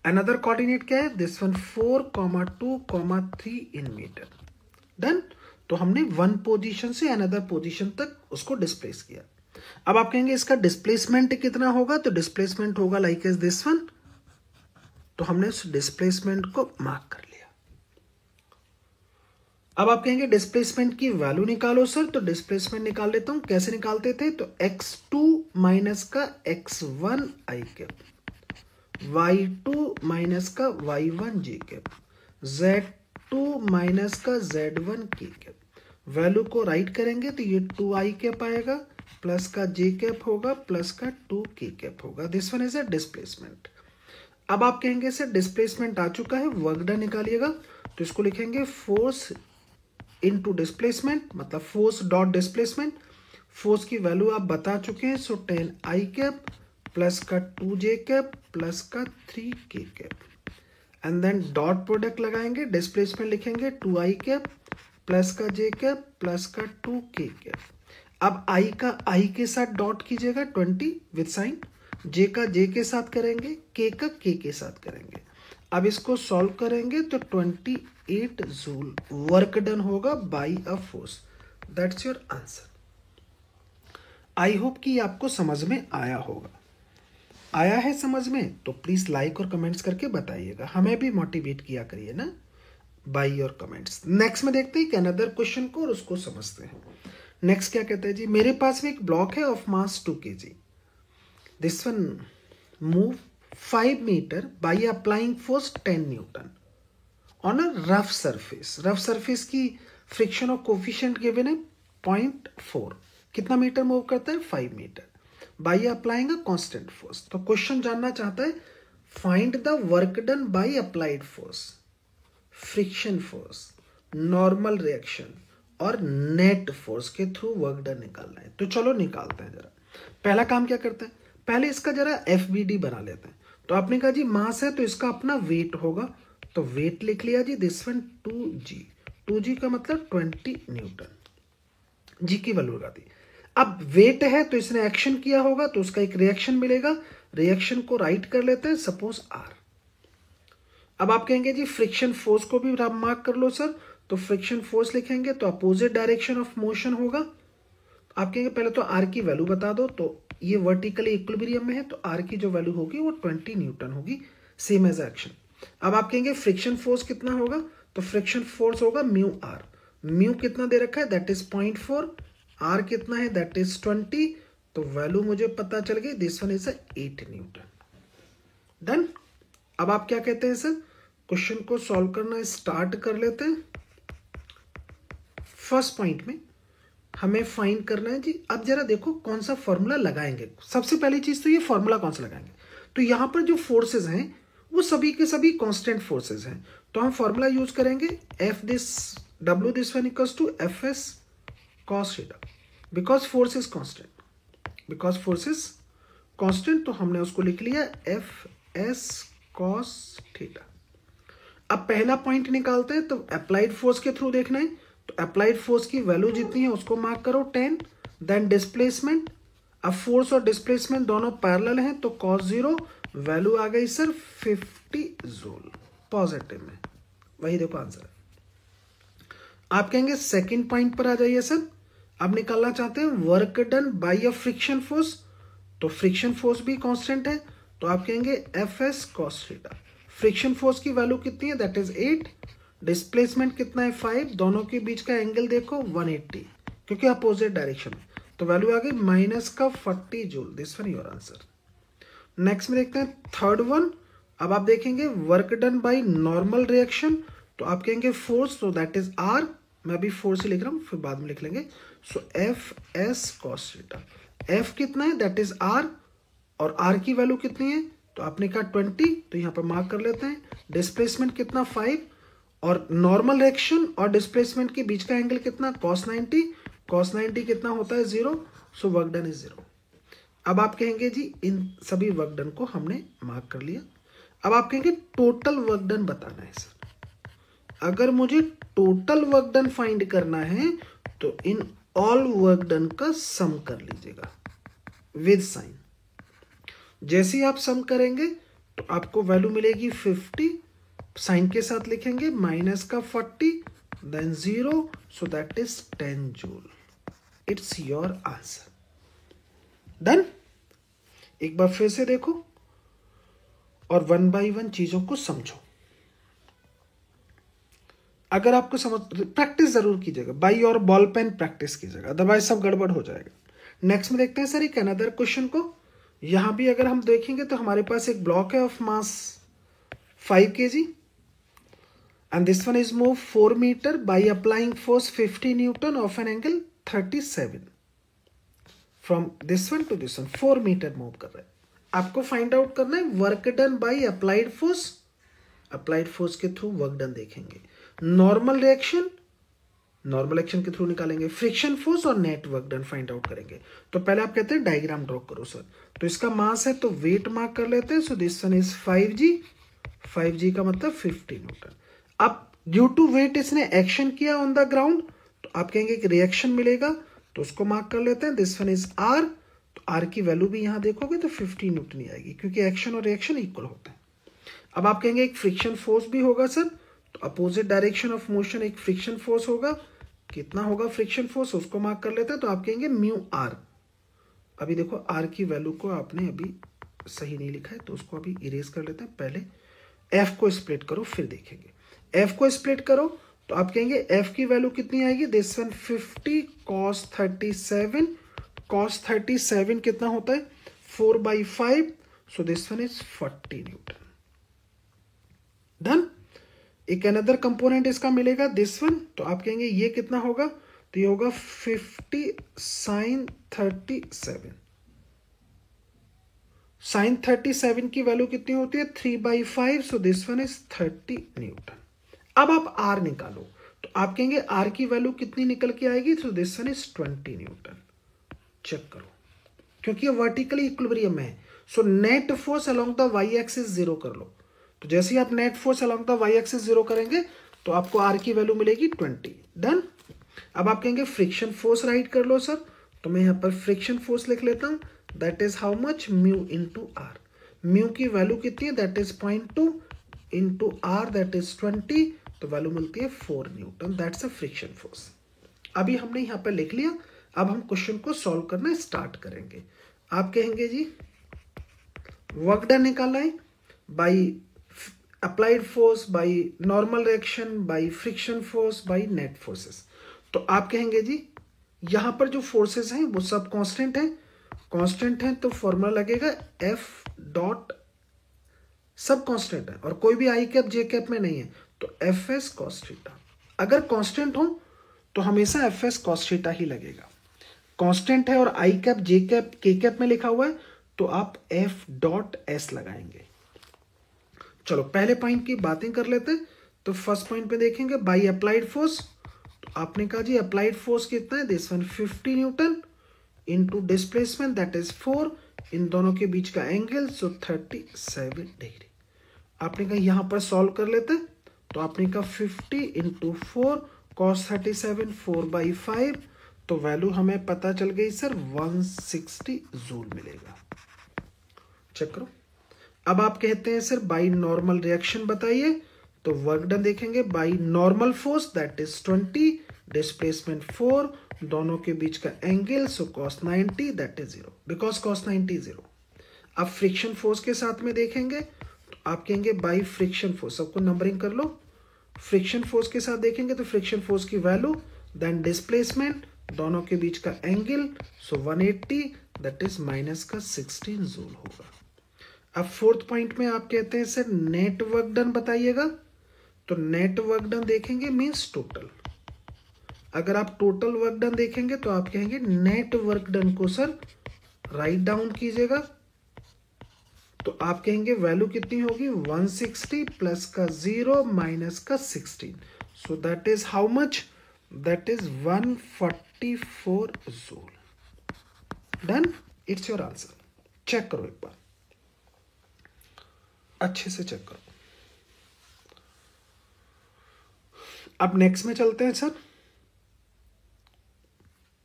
अनदर कोऑर्डिनेट क्या है this one 4,2,3 in metre. Done. तो हमने 1 पोजीशन से अनदर पोजीशन तक उसको डिस्प्लेस किया। अब आप कहेंगे इसका डिस्प्लेसमेंट कितना होगा, तो डिस्प्लेसमेंट होगा लाइक एज दिस वन, तो हमने उस डिस्प्लेसमेंट को मार्क कर लिया। अब आप कहेंगे डिस्प्लेसमेंट की वैल्यू निकालो सर, तो डिस्प्लेसमेंट निकाल लेता हूं, कैसे निकालते थे, तो x2 माइनस का x1 i cap, y2 minus का y1 j cap, z2 minus का z1 k कैप। वैल्यू को राइट करेंगे तो ये 2i कैप आएगा प्लस का j कैप होगा प्लस का 2k कैप होगा। This one is a displacement. अब आप कहेंगे सर डिस्प्लेसमेंट आ चुका है, वर्क डन निकालिएगा, तो इसको लिखेंगे फोर्स इनटू डिस्प्लेसमेंट, मतलब फोर्स डॉट डिस्प्लेसमेंट। फोर्स की वैल्यू आप बता चुके हैं, सो 10i कैप प्लस का 2j कैप प्लस का 3k cap, and then dot product लगाएंगे, डिस्प्लेसमेंट लिखेंगे 2i कैप प्लस का j कैप प्लस का 2k कैप। अब i का i के साथ डॉट कीजिएगा 20 विद साइन, j का j के साथ करेंगे, k का k के साथ करेंगे। अब इसको सॉल्व करेंगे तो 28 जूल वर्क डन होगा by a force. That's your answer. I hope कि आपको समझ में आया होगा। आया है समझ में तो प्लीज लाइक और कमेंट्स करके बताइएगा, हमें भी मोटिवेट किया करिए ना बाय योर कमेंट्स। नेक्स्ट में देखते हैं कि अनदर क्वेश्चन को और उसको समझते हैं। नेक्स्ट क्या कहते हैं जी, मेरे पास में एक ब्लॉक है of mass 2 kg, this one move 5 metre by applying force 10 newton on a rough surface. Rough surface की फ्रिक्शन और कोफिशिएंट गिवन है 0.4, कितना मीटर मूव करता है 5 metre by applying a constant force. तो क्वेश्चन जानना चाहता है find the work done by applied force, friction force, normal reaction और नेट फोर्स के थ्रू वर्क डन निकालना है। तो चलो निकालते हैं जरा। पहला काम क्या करते हैं, पहले इसका जरा FBD बना लेते हैं। तो आपने कहा जी मास है तो इसका अपना वेट होगा, तो वेट लिख लिया जी, दिस वन 2g। 2g का मतलब 20 न्यूटन, जी की वैल्यू लगा दी। अब वेट है तो इसने एक्शन किया होगा तो उसका एक रिएक्शन मिलेगा, रिएक्शन को राइट कर लेते हैं, सपोज R। अब आप कहेंगे जी फ्रिक्शन फोर्स को भी मार्क कर लो सर, तो फ्रिक्शन फोर्स लिखेंगे तो अपोजिट डायरेक्शन ऑफ मोशन होगा। आप कहेंगे पहले तो R की वैल्यू बता दो, तो ये वर्टिकली इक्विलिब्रियम में है तो R की जो वैल्यू होगी वो 20 न्यूटन होगी, सेम एज एक्शन। अब आप कहेंगे फ्रिक्शन फोर्स कितना होगा, तो फ्रिक्शन फोर्स होगा म्यू R। म्यू कितना दे रखा है, दैट इज 0.4, R कितना है, दैट इज 20, तो वैल्यू मुझे पता चल गई, this one is 8 Newton. Done. अब आप क्या कहते हैं सर, क्वेश्चन को सॉल्व करना स्टार्ट कर लेते हैं। फर्स्ट पॉइंट में हमें फाइंड करना है जी, अब जरा देखो कौन सा फॉर्मूला लगाएंगे। सबसे पहली चीज तो ये फॉर्मूला कौन सा लगाएंगे, तो यहां पर जो फोर्सेस हैं वो सभी के सभी कांस्टेंट फोर्सेस हैं, तो हम फॉर्मूला यूज करेंगे F this W this one equals to FS cos theta, because force is constant, because force is constant, तो हमने उसको लिख लिया FS cos थीटा। अब पहला पॉइंट निकालते हैं, तो अप्लाइड फोर्स के थ्रू देखना है, तो अप्लाइड फोर्स की वैल्यू जितनी है उसको मार्क करो 10, देन डिस्प्लेसमेंट। अब फोर्स और डिस्प्लेसमेंट दोनों पैरेलल हैं तो cos 0 वैल्यू आ गई सर 50 जूल पॉजिटिव में, वही देखो आंसर है। आप कहेंगे सेकंड पॉइंट पर आ जाइए सर, अब निकालना चाहते हैं work done by a friction force, तो फ्रिक्शन फोर्स भी कांस्टेंट है, तो आप कहेंगे FS cos theta. Friction force की वैल्यू कितनी है, दैट इज 8, डिस्प्लेसमेंट कितना है 5, दोनों के बीच का एंगल देखो 180, क्योंकि अपोजिट डायरेक्शन में, तो वैल्यू आ गई माइनस का 40 joule, this one your answer. Next में देखते हैं थर्ड वन। अब आप देखेंगे work done by normal reaction, तो आप कहेंगे फोर्स, तो दैट इज R, मैं अभी फोर्स ही लिख रहा हूं फिर बाद में लिख लेंगे, सो FS cos थीटा। F कितना है, दैट इज R, और R की वैल्यू कितनी है, तो आपने कहा 20, तो यहां पर मार्क कर लेते हैं। डिस्प्लेसमेंट कितना 5, और नॉर्मल रिएक्शन और डिस्प्लेसमेंट के बीच का एंगल कितना cos 90, cos 90 कितना होता है 0, सो वर्क डन इज 0। अब आप कहेंगे जी इन सभी वर्क डन को हमने मार्क कर लिया। अब आप कहेंगे टोटल वर्क डन बताना है सर। अगर मुझे टोटल वर्क डन फाइंड करना है तो इन ऑल वर्क डन का सम कर लीजिएगा विद साइन। जैसे ही आप सम करेंगे तो आपको वैल्यू मिलेगी 50, साइन के साथ लिखेंगे माइनस का 40, then 0, so that is 10 joule. It's your answer. Done. एक बार फिर से देखो और वन बाय वन चीजों को समझो। अगर आपको समझ, प्रैक्टिस जरूर कीजिएगा, बाई और बॉल पेन प्रैक्टिस कीजिएगा, अदरवाइज सब गड़बड़ हो जाएगा। नेक्स्ट में देखते हैं सर एक अनदर क्वेश्चन को। यहां भी अगर हम देखेंगे तो हमारे पास एक ब्लॉक है of mass 5 kg and this one is moved 4 meter by applying force 50 Newton of an angle 37 from this one to this one, 4 meter move कर रहा है। आपको फाइंड आउट करना है work done by applied force, applied force के थ्रू वर्क डन देखेंगे, नॉर्मल रिएक्शन, नॉर्मल एक्शन के थ्रू निकालेंगे, फ्रिक्शन फोर्स और net work done find out करेंगे। तो पहले आप कहते हैं डायग्राम ड्रॉ करो सर, तो इसका मास है तो वेट मार्क कर लेते हैं, सो this one is 5g, 5g का मतलब 50 न्यूटन। अब ड्यू टू वेट इसने एक्शन किया ऑन द ग्राउंड, तो आप कहेंगे कि रिएक्शन मिलेगा, तो उसको मार्क कर लेते हैं, दिस वन इज R, तो R की वैल्यू भी यहां देखोगे तो 50 न्यूटन ही आएगी, क्योंकि एक्शन और रिएक्शन इक्वल होता है। अब आप कहेंगे एक फ्रिक्शन फोर्स भी होगा सर, तो अपोजिट डायरेक्शन ऑफ मोशन एक फ्रिक्शन फोर्स होगा, कितना होगा फ्रिक्शन फोर्स, उसको मार्क कर लेते हैं, तो आप कहेंगे म्यू R। अभी देखो R की वैल्यू को आपने अभी सही नहीं लिखा है, तो उसको अभी इरेज कर लेते हैं। पहले F को स्प्लिट करो फिर देखेंगे। F को स्प्लिट करो तो आप कहेंगे F की वैल्यू कितनी आएगी, दिस वन 50 cos 37, cos 37 कितना होता है 4/5, सो this one is 40 Newton. Done. एक अनदर कंपोनेंट इसका मिलेगा दिस वन, तो आप कहेंगे ये कितना होगा, तो ये होगा 50 sin 37। sin 37 की वैल्यू कितनी होती है 3/5, सो दिस वन इज 30 न्यूटन। अब आप R निकालो, तो आप कहेंगे R की वैल्यू कितनी निकल के आएगी, so this one is 20 newton. Check करो क्योंकि ये वर्टिकली इक्विलिब्रियम में है। So net force along the Y axis zero कर लो। तो जैसे ही आप net force along the Y axis zero करेंगे तो आपको आर की वैल्यू मिलेगी 20। डन। अब आप कहेंगे फ्रिक्शन फोर्स राइट कर लो सर, तो मैं यहाँ पर फ्रिक्शन फोर्स लिख लेता हूँ, that is how much mu into R. Mu की वैल्यू कितनी है, that is 0.2 into R that is 20, तो वैल्यू मिलती है 4 newton. That's a friction force. अभी हमने यहाँ पर लिख लिया, अब हम क्वेश्चन को सॉल्व करना स्टार्ट करेंगे। आप कहेंगे जी वर्क डन निकालना है by applied force, by normal reaction, by friction force, by net forces. तो आप कहेंगे जी यहां पर जो फोर्सेस हैं वो सब कांस्टेंट हैं, कांस्टेंट हैं तो फॉर्मूला लगेगा एफ डॉट, सब कांस्टेंट है और कोई भी आई कैप जे कैप में नहीं है, तो एफ एस कॉस थीटा। अगर कांस्टेंट हो तो हमेशा एफ एस कॉस थीटा ही लगेगा। कांस्टेंट है और आई कैप जे कैप के कैप में लिखा हुआ है तो आप एफ डॉट एस लगाएंगे। चलो पहले पॉइंट की बातें कर लेते हैं। तो फर्स्ट पॉइंट पे देखेंगे बाई अप्लाइड फोर्स, तो आपने कहा जी अप्लाइड फोर्स कितना है, this one 50 Newton into displacement that is 4, इन दोनों के बीच का एंगल सो 37 डिग्री। आपने कहा यहां पर सॉल्व कर लेते हैं, तो आपने कहा 50 इंटू 4 कॉस 37 4/5, तो वैल्यू हमें पता चल गई सर 160 जूल मिलेगा। चेक करो। अब आप कहते हैं सर बाई नॉर्मल रिएक्शन बताइए, तो वर्क डन देखेंगे by normal force that is 20, displacement 4, दोनों के बीच का angle so cos 90 that is 0, because cos 90 0। अब फ्रिक्शन फोर्स के साथ में देखेंगे तो आप कहेंगे बाई फ्रिक्शन फोर्स, सबको नंबरिंग कर लो। फ्रिक्शन फोर्स के साथ देखेंगे तो फ्रिक्शन फोर्स की वैल्यू देन डिस्प्लेसमेंट, दोनों के बीच का angle so 180 that is minus का 16 जूल होगा। अब फोर्थ पॉइंट में आप कहते हैं सर नेट वर्क डन बताइएगा, तो नेट वर्क डन देखेंगे मींस टोटल। अगर आप टोटल वर्क डन देखेंगे तो आप कहेंगे नेट वर्क डन को सर राइट डाउन कीजिएगा, तो आप कहेंगे वैल्यू कितनी होगी 160 प्लस का 0 माइनस का 16, so that is how much, that is 144 joule. Done, it's your answer. Check करो एक बार, अच्छे से चेक करो। अब नेक्स्ट में चलते हैं सर।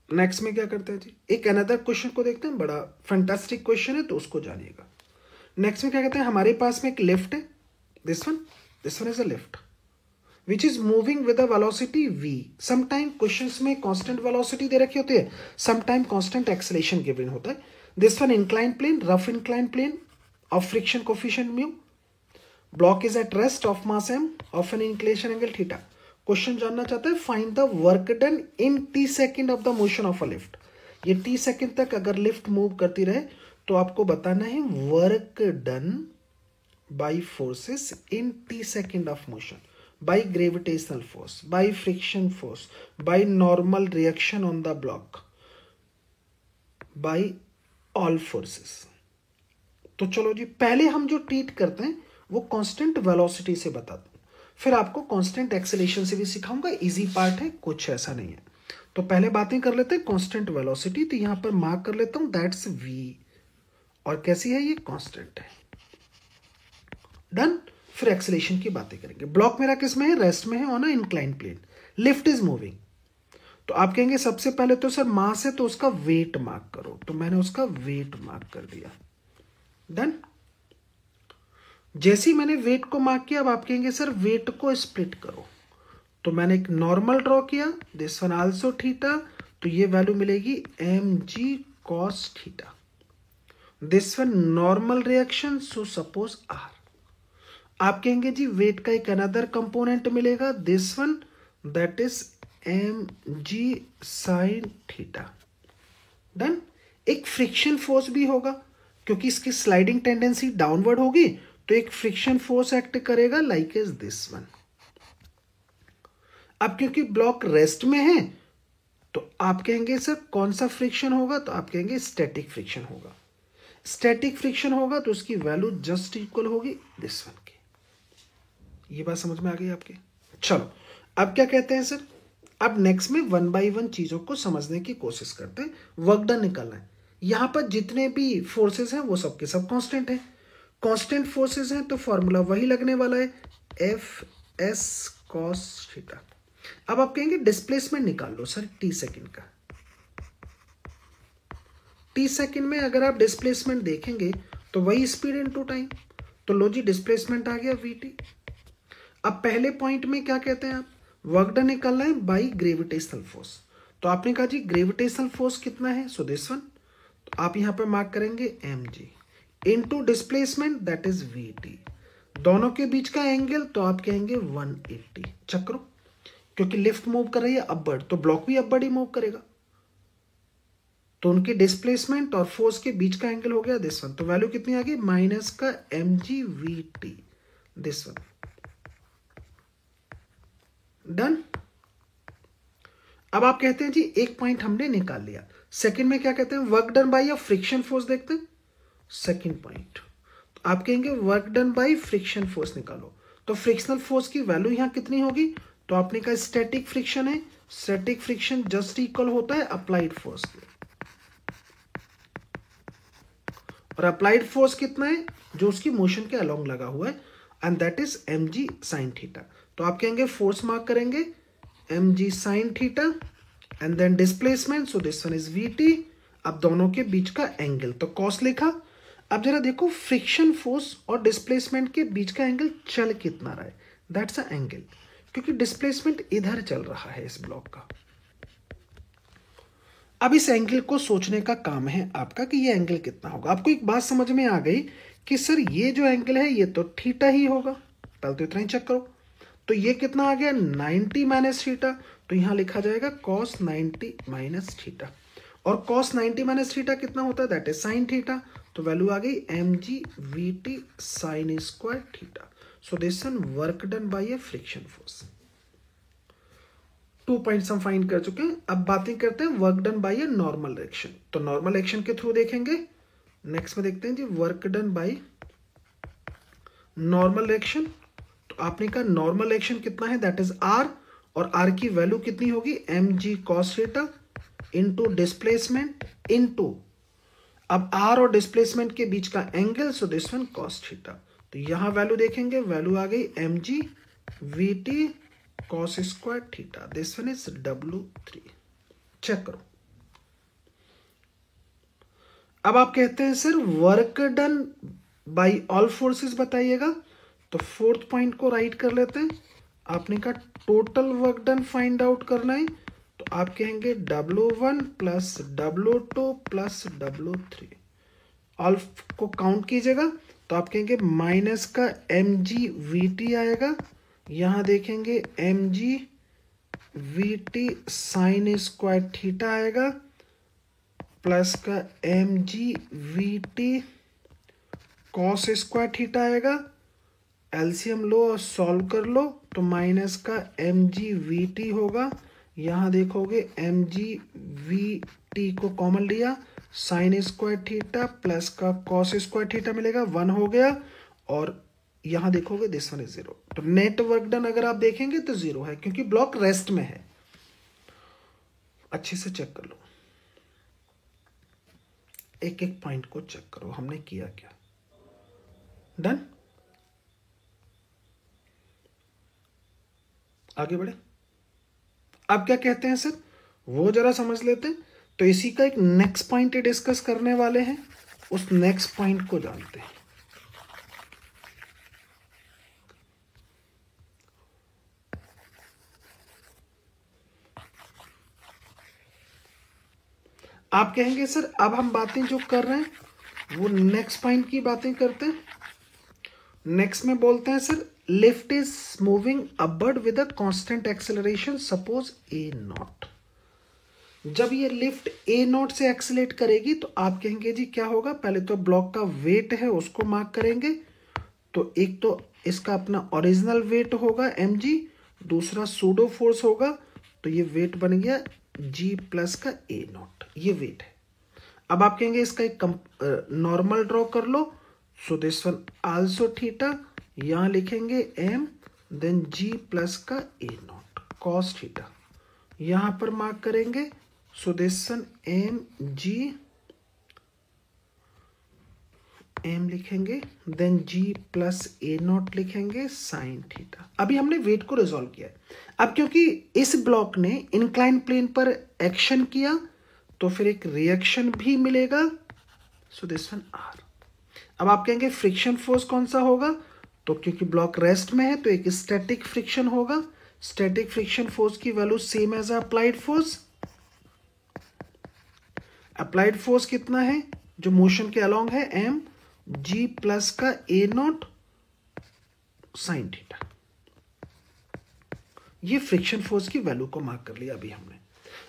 नेक्स्ट में क्या करते हैं जी, एक अनदर क्वेश्चन को देखते हैं, बड़ा फैंटास्टिक क्वेश्चन है तो उसको जानिएगा। नेक्स्ट में क्या कहते हैं, हमारे पास में एक लिफ्ट है, this one is a lift which is moving with a velocity v। Sometime questions में कांस्टेंट वेलोसिटी दे रखी होती है, समटाइम कांस्टेंट एक्सेलरेशन गिवन होता है। This one incline plane, rough incline plane of friction coefficient mu, block is at rest of mass m of an inclination angle theta. Question जानना चाहता है find the work done in t second of the motion of a lift. ये t सेकेंड तक अगर लिफ्ट मूव करती रहे तो आपको बताना है work done by forces in t second of motion, by gravitational force, by friction force, by normal reaction on the block, by all forces. तो चलो जी, पहले हम जो ट्रीट करते हैं वो कांस्टेंट वेलोसिटी से बताते हैं, फिर आपको कांस्टेंट एक्सेलरेशन से भी सिखाऊंगा। इजी पार्ट है, कुछ ऐसा नहीं है। तो पहले बातें कर लेते हैं कांस्टेंट वेलोसिटी, तो यहां पर मार्क कर लेता हूं दैट्स v, और कैसी है ये कांस्टेंट है। डन। फिर एक्सेलरेशन की बातें करेंगे। ब्लॉक मेरा किस में है, रेस्ट में है on a incline plane, lift is moving. तो आप कहेंगे सबसे पहले तो सर मास है तो उसका वेट मार्क करो, तो मैंने उसका वेट मार्क कर दिया। डन। जैसे ही मैंने वेट को मार्क किया, अब आप कहेंगे सर वेट को स्प्लिट करो, तो मैंने एक नॉर्मल ड्रॉ किया, दिस वन आल्सो थीटा, तो ये वैल्यू मिलेगी mg cos theta. This one normal reaction, so suppose r। आप कहेंगे जी वेट का एक अनदर कंपोनेंट मिलेगा, this one that is mg sin theta. Done. एक फ्रिक्शन फोर्स भी होगा, क्योंकि इसकी स्लाइडिंग टेंडेंसी डाउनवर्ड होगी, तो एक फ्रिक्शन फोर्स एक्ट करेगा लाइक इज दिस वन। अब क्योंकि ब्लॉक रेस्ट में है तो आप कहेंगे सर कौन सा फ्रिक्शन होगा, तो आप कहेंगे स्टैटिक फ्रिक्शन होगा। स्टैटिक फ्रिक्शन होगा तो उसकी वैल्यू जस्ट इक्वल होगी दिस वन की। ये बात समझ में आ गई आपकी। चलो अब क्या कहते हैं सर, अब नेक्स्ट में 1 बाई 1 चीजों को समझने की कोशिश करते हैं। वर्क डन निकालना है। यहाँ पर जितने भी फोर्सेस हैं वो सबके सब कांस्टेंट है, कांस्टेंट फोर्सेस हैं तो फॉर्मूला वही लगने वाला है, एफ एस कॉस थीटा। अब आप कहेंगे डिस्प्लेसमेंट निकाल लो सर टी सेकंड का। टी सेकंड में अगर आप डिस्प्लेसमेंट देखेंगे तो वही स्पीड इनटू टाइम, तो लो जी डिस्प्लेसमेंट आ गया वीटी। अब पहले पॉइंट में क्या कहते हैं आप, वर्क डन निकालना है बाई ग्रेविटेशनल फोर्स, तो आपने कहा जी ग्रेविटेशनल फोर्स कितना है, सो दिस वन, तो आप यहां पे मार्क करेंगे mg into displacement that is vt, दोनों के बीच का एंगल तो आप कहेंगे 180 चक्रों, क्योंकि लिफ्ट मूव कर रही है अपवर्ड तो ब्लॉक भी अपवर्ड ही मूव करेगा, तो उनके डिस्प्लेसमेंट और फोर्स के बीच का एंगल हो गया दिस वन, तो वैल्यू कितनी आ गई माइनस का mg vt this one, done. अब आप कहते हैं जी एक पॉइंट हमने निकाल लिया, सेकंड में क्या कहते हैं work done by a friction force, देखते हैं सेकंड पॉइंट, तो आप कहेंगे work done by friction force निकालो, तो फ्रिक्शनल फोर्स की वैल्यू यहां कितनी होगी, तो आपने कहा स्टैटिक फ्रिक्शन है, स्टैटिक फ्रिक्शन जस्ट इक्वल होता है अप्लाइड फोर्स के, और अप्लाइड फोर्स कितना है जो उसकी मोशन के अलोंग लगा हुआ है, and that is mg sin theta, तो आप कहेंगे फोर्स मार्क करेंगे mg sin theta and then displacement, so this one is vt, अब दोनों के बीच का एंगल तो cos लिखा। अब जरा देखो फ्रिक्शन फोर्स और डिस्प्लेसमेंट के बीच का एंगल चल कितना रहा है, दैट्स अ एंगल, क्योंकि डिस्प्लेसमेंट इधर चल रहा है इस ब्लॉक का। अब इस एंगल को सोचने का काम है आपका कि ये एंगल कितना होगा। आपको एक बात समझ में आ गई कि सर ये जो एंगल है ये तो थीटा ही होगा, पहले तो इतना ही चेक करो, तो ये कितना आ गया 90 माइनस थीटा, तो यहां लिखा जाएगा cos 90 माइनस थीटा, और cos 90 माइनस थीटा कितना होता है दैट इज साइन थीटा, तो वैल्यू आ गई mg vt sine square theta, so this one work done by a friction force. 2 points हम फाइंड कर चुके हैं, अब बातें करते हैं work done by a normal action, तो नॉर्मल एक्शन के थ्रू देखेंगे। नेक्स्ट में देखते हैं जी work done by normal action, तो आपने कहा नॉर्मल एक्शन कितना है दैट इज r, और r की वैल्यू कितनी होगी mg cos theta into displacement into, अब r और डिस्प्लेसमेंट के बीच का angle, so this one cos theta, तो यहां वैल्यू देखेंगे, वैल्यू आ गई mg vt cos square theta, this one is w3, check करो। अब आप कहते हैं sir work done by all forces बताइएगा, तो फोर्थ पॉइंट को राइट कर लेते हैं। आपने कहा total work done find out करना है, तो आप कहेंगे W1 plus W2 plus W3, all को काउंट कीजिएगा, तो आप कहेंगे माइनस का mg vt आएगा, यहां देखेंगे mg vt sine square theta आएगा, प्लस का mg vt cos square theta आएगा, एलसीएम लो और सॉल्व कर लो, तो माइनस का mg vt होगा, यहां देखोगे mg vt को कॉमन लिया, साइन स्क्वायर थीटा प्लस का cos स्क्वायर थीटा मिलेगा 1 हो गया, और यहां देखोगे दिस वन इज 0, तो नेट वर्क डन अगर आप देखेंगे तो 0 है क्योंकि ब्लॉक रेस्ट में है। अच्छे से चेक कर लो, एक एक पॉइंट को चेक करो हमने किया क्या, डन। आगे बढ़े, अब क्या कहते हैं सर वो जरा समझ लेते हैं, तो इसी का एक नेक्स्ट पॉइंट डिस्कस करने वाले हैं, उस नेक्स्ट पॉइंट को जानते हैं। आप कहेंगे सर अब हम बातें जो कर रहे हैं वो नेक्स्ट पॉइंट की बातें करते हैं। नेक्स्ट में बोलते हैं sir lift is moving upward with a constant acceleration suppose A not, जब ये लिफ्ट ए नॉट से एक्सेलेट करेगी तो आप कहेंगे जी क्या होगा, पहले तो ब्लॉक का वेट है उसको मार्क करेंगे, तो एक तो इसका अपना ओरिजिनल वेट होगा mg, दूसरा सूडो फोर्स होगा, तो ये वेट बन गया g प्लस का ए नॉट, ये वेट है। अब आप कहेंगे इसका एक नॉर्मल ड्रॉ कर लो, so this one also theta, यहां लिखेंगे m देन g प्लस का ए नॉट cos थीटा, यहां पर मार्क करेंगे, so this one m g m लिखेंगे, then g plus a naught लिखेंगे साइन थीटा। अभी हमने वेट को रिजॉल्व किया है। अब क्योंकि इस ब्लॉक ने इंक्लाइन प्लेन पर एक्शन किया तो फिर एक रिएक्शन भी मिलेगा, सो दिस वन आर। अब आप कहेंगे फ्रिक्शन फोर्स कौन सा होगा, तो क्योंकि ब्लॉक रेस्ट में है तो एक स्टैटिक फ्रिक्शन होगा। स्टैटिक फ्रिक्शन फोर्स की value same as applied force. Applied force कितना है जो मोशन के अलोंग है, एम जी प्लस का ए नॉट साइन थीटा। ये फ्रिक्शन फोर्स की वैल्यू को मार्क कर लिया अभी हमने।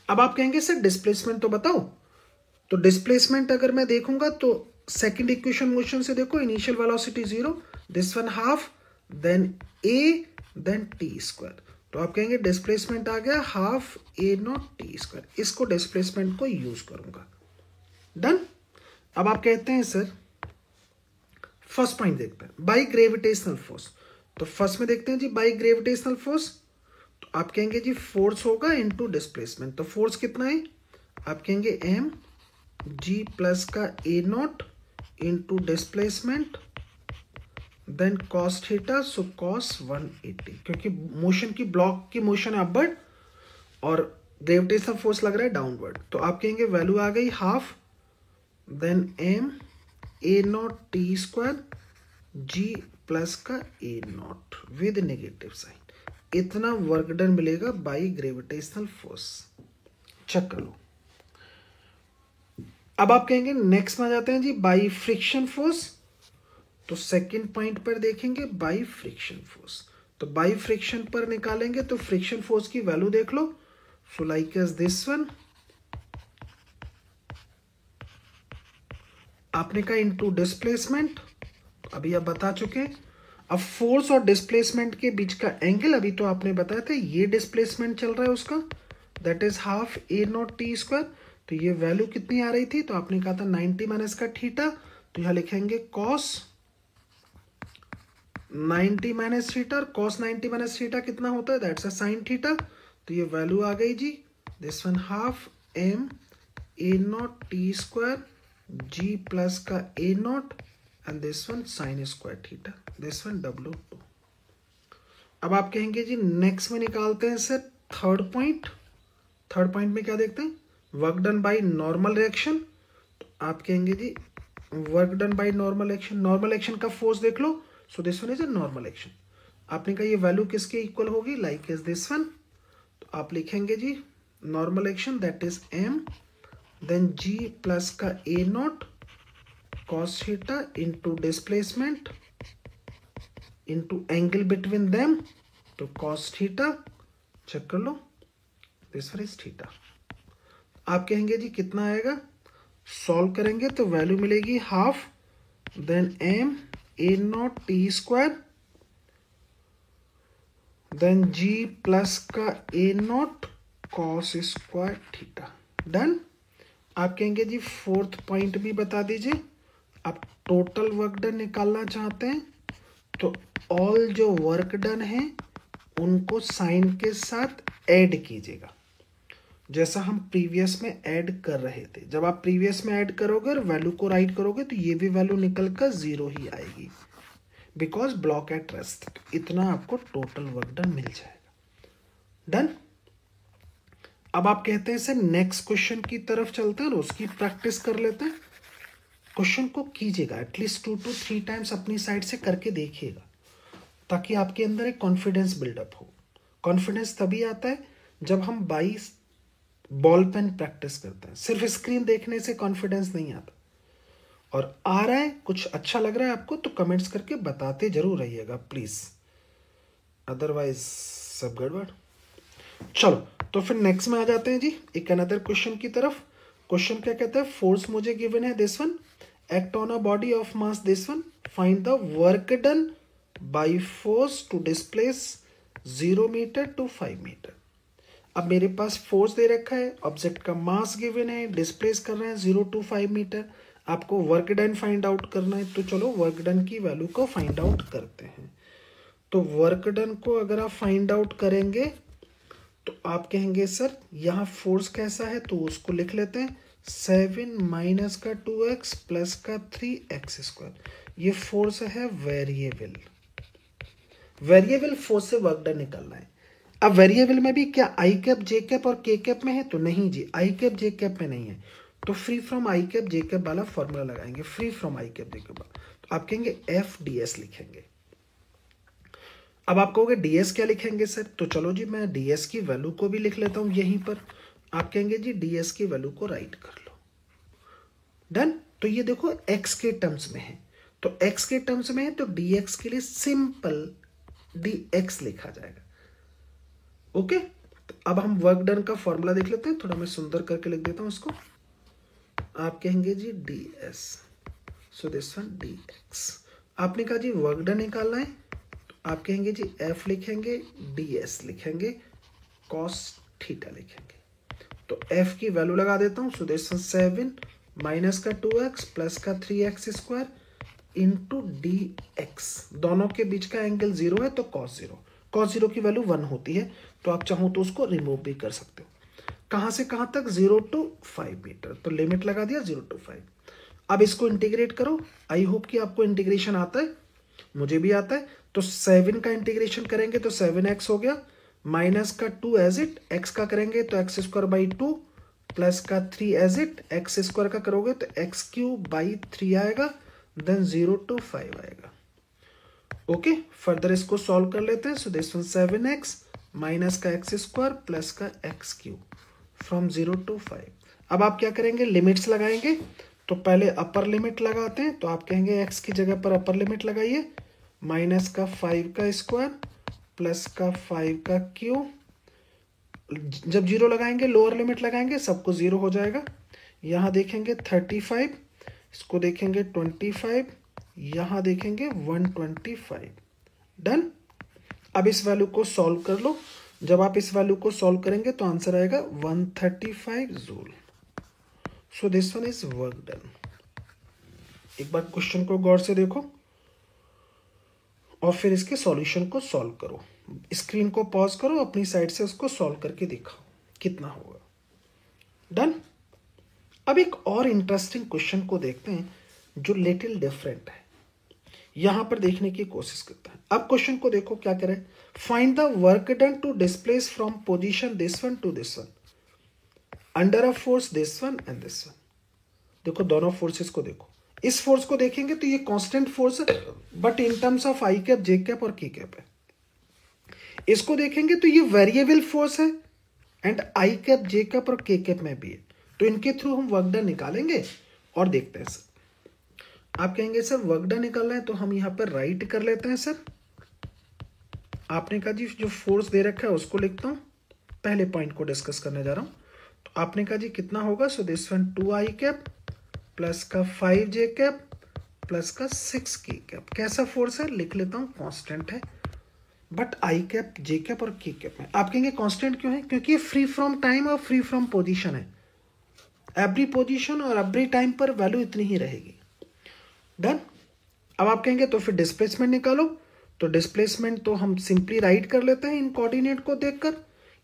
अब आप कहेंगे सर डिस्प्लेसमेंट तो बताओ, तो डिस्प्लेसमेंट अगर मैं देखूंगा तो सेकंड इक्वेशन मोशन से देखो, initial velocity 0, this one half, then a, then t square. तो आप कहेंगे डिस्प्लेसमेंट आ गया half a naught t square. इसको डिस्प्लेसमेंट को यूज करूंगा। डन। अब आप कहते हैं सर फर्स्ट पॉइंट देखते हैं, बाई ग्रेविटेशनल फोर्स। तो फर्स्ट में देखते हैं जी बाई ग्रेविटेशनल फोर्स, तो आप कहेंगे जी फोर्स होगा इनटू डिस्प्लेसमेंट। तो फोर्स कितना है, आप कहेंगे एम जी प्लस का a naught into displacement, then cos theta, so cos 180। क्योंकि मोशन की ब्लॉक की मोशन है अपवर्ड और ग्रेविटेशनल फोर्स लग रहा है डाउनवर्ड, तो आप कहेंगे वैल्यू आ गई half, then m a naught t square g plus का a naught with negative sign. इतना वर्क डन मिलेगा बाई ग्रेविटेशनल फोर्स। चेक कर लो। अब आप कहेंगे नेक्स्ट में आ जाते हैं जी बाई फ्रिक्शन फोर्स। तो सेकंड पॉइंट पर देखेंगे बाई फ्रिक्शन फोर्स। तो बाई फ्रिक्शन पर निकालेंगे तो फ्रिक्शन फोर्स की वैल्यू देख लो, so like as this one, आपने कहा इनटू डिस्प्लेसमेंट, अभी आप बता चुके हैं। अब फोर्स और डिस्प्लेसमेंट के बीच का एंगल अभी तो आपने बताया था, ये डिस्प्लेसमेंट चल रहा है उसका, that is half a naught t square. तो ये वैल्यू कितनी आ रही थी, तो आपने कहा था 90 माइनस का थीटा, तो यहां लिखेंगे cos 90 minus theta. Cos 90 minus theta कितना होता है, दैट्स अ साइन थीटा। तो ये वैल्यू आ गई जी this one half m a naught t square g plus का a naught and this one sine square theta, this one W2। अब आप कहेंगे जी नेक्स्ट में निकालते हैं sir third point. Third point में क्या देखते हैं, work done by normal reaction. तो आप कहेंगे जी work done by normal action, normal action का फोर्स देख लो, so this one is a normal action. आपने कहा ये वैल्यू किसके इक्वल होगी, लाइक इज दिस वन। तो आप लिखेंगे जी normal action that is m, then g plus का a naught cos theta into displacement into angle between them, तो cos theta चेक कर लो, दिस वन इज थीटा। आप कहेंगे जी कितना आएगा, सॉल्व करेंगे तो वैल्यू मिलेगी half, then m a naught t square, then g plus का a naught cos square theta. Done. आप कहेंगे जी फोर्थ पॉइंट भी बता दीजिए। आप टोटल वर्क डन निकालना चाहते हैं तो ऑल जो वर्क डन है उनको साइन के साथ ऐड कीजिएगा, जैसा हम प्रीवियस में ऐड कर रहे थे। जब आप प्रीवियस में ऐड करोगे और वैल्यू को राइट करोगे तो ये भी वैल्यू निकल कर 0 ही आएगी, बिकॉज ब्लॉक एट रेस्ट। इतना आपको टोटल वर्क डन मिल जाएगा। डन। अब आप कहते हैं सर नेक्स्ट क्वेश्चन की तरफ चलते हैं और उसकी प्रैक्टिस कर लेते हैं। क्वेश्चन को कीजिएगा एटलीस्ट 2 to 3 टाइम्स अपनी साइड से करके देखिएगा, ताकि आपके अंदर एक कॉन्फिडेंस बिल्डअप हो। कॉन्फिडेंस तभी आता है जब हम बाई बॉल पेन प्रैक्टिस करते हैं। सिर्फ स्क्रीन देखने से कॉन्फिडेंस नहीं आता। और आ रहा है, कुछ अच्छा लग रहा है आपको तो कमेंट्स करके बताते जरूर रहिएगा प्लीज, अदरवाइज सब गड़बड़। चलो तो फिर नेक्स्ट में आ जाते हैं जी एक अनदर क्वेश्चन की तरफ। क्वेश्चन क्या कहता है, फोर्स मुझे गिवन है this one, act on a body of mass this one, find the work done by force to displace 0 metre to 5 metre. अब मेरे पास फोर्स दे रखा है, ऑब्जेक्ट का मास गिवन है, डिस्प्लेस कर रहे हैं 0 to 5 मीटर। आपको वर्क डन फाइंड आउट करना है, तो चलो वर्क डन की वैल्यू को फाइंड आउट करते हैं। तो वर्क डन को अगर आप फाइंड आउट करेंगे तो आप कहेंगे सर यहाँ फोर्स कैसा है, तो उसको लिख लेते हैं 7 माइनस का 2x प्लस का 3x²। ये फोर्स है वेरिएबल। वेरिएबल फोर्स से वर्क डन निकालना है। अब वेरिएबल में भी क्या आई कैप जे कैप और के कैप में है? तो नहीं जी, आई कैप जे कैप में नहीं है। तो free from I cap J cap वाला फॉर्मूला लगाएंगे, free from I cap J cap वाला। तो आप कहेंगे एफ डी एस लिखेंगे। अब आप कहोगे डीएस क्या लिखेंगे सर? तो चलो जी मैं डीएस की वैल्यू को भी लिख लेता हूं यहीं पर। आप कहेंगे जी डीएस की वैल्यू को राइट कर लो। डन। तो ये देखो एक्स के टर्म्स में है, तो एक्स के टर्म्स में है तो डीएक्स के लिए सिंपल डीएक्स लिखा जाएगा। ओके, तो अब हम वर्क डन का फॉर्मूला देख लेते हैं। थोड़ा मैं सुंदर करके लिख देता हूं इसको। आप कहेंगे जी ds, so this one dx। आपने कहा जी वर्क डन निकालना है, तो आप कहेंगे जी f लिखेंगे, ds लिखेंगे, cos थीटा लिखेंगे। तो f की वैल्यू लगा देता हूं। सो दिस वन 7 माइनस का 2x प्लस का 3x² इंटू dx। दोनों के बीच का एंगल 0 है तो cos 0। cos 0 की वैल्यू 1 होती है, तो आप चाहो तो उसको रिमूव भी कर सकते हो। कहां से कहां तक? 0 to 5 मीटर। तो लिमिट लगा दिया 0 to 5। अब इसको इंटीग्रेट करो। आई होप कि आपको इंटीग्रेशन आता है, मुझे भी आता है। तो 7 का इंटीग्रेशन करेंगे तो 7x हो गया, माइनस का 2 एज इट, x का करेंगे तो x²/2 प्लस का 3 एज इट, x² का करोगे तो x³/3 आएगा, देन 0 to 5 आएगा। ओके, फर्दर इसको सॉल्व कर लेते हैं। सो दिस वन 7x माइनस का x² प्लस का x³ फ्रॉम 0 to 5। अब आप क्या करेंगे? लिमिट्स लगाएंगे। तो पहले अपर लिमिट लगाते हैं, तो आप कहेंगे x की जगह पर अपर लिमिट लगाइए, माइनस का 5 का स्क्वायर प्लस का 5 का क्यू। जब 0 लगाएंगे लोअर लिमिट लगाएंगे, सबको 0 हो जाएगा। यहाँ देखेंगे 35, इसको देखेंगे 25, यहाँ देखेंगे 125। डन। अब इस वैल्यू को सॉल्व कर लो। जब आप इस वैल्यू को सॉल्व करेंगे तो आंसर आएगा 135 joule. So this one is work done. एक बार क्वेश्चन को गौर से देखो और फिर इसके सॉल्यूशन को सॉल्व करो। स्क्रीन को पॉज करो, अपनी साइड से उसको सॉल्व करके दिखाओ कितना होगा। डन। अब एक और इंटरेस्टिंग क्वेश्चन को देखते हैं जो लिटिल डिफरेंट है, यहां पर देखने की कोशिश करता है। अब क्वेश्चन को देखो क्या करें। Find the work done to displace from position this one to this one under a force this one and this one. देखो दोनों फोर्सेस को देखो। इस फोर्स को देखेंगे तो ये कांस्टेंट फोर्स है, but in terms of I cap J cap और के कैप है। इसको देखेंगे तो ये वेरिएबल फोर्स है and I cap J cap और के कैप में भी है। तो इनके थ्रू हम वर्क डन निकालेंगे और देखते हैं सर। आप कहेंगे सर वर्क डन निकालना है, तो हम यहाँ पर राइट कर लेते हैं सर। आपने कहा जी जो फोर्स दे रखा है उसको लिखता हूं, पहले पॉइंट को डिस्कस करने जा रहा हूं। तो आपने कहा जी कितना होगा? सो this one 2 I cap plus का 5 जे कैप प्लस का 6 के कैप। कैसा फोर्स है? लिख लेता हूं कांस्टेंट है, but I cap J cap और के कैप में। आप कहेंगे कांस्टेंट क्यों है? क्योंकि ये फ्री फ्रॉम टाइम और फ्री फ्रॉम पोजीशन है। एवरी पोजीशन और एवरी टाइम पर वैल्यू इतनी ही रहेगी। डन। अब आप कहेंगे तो फिर डिस्प्लेसमेंट निकालो। तो डिस्प्लेसमेंट तो हम सिंपली राइट कर लेते हैं इन कोऑर्डिनेट को देखकर।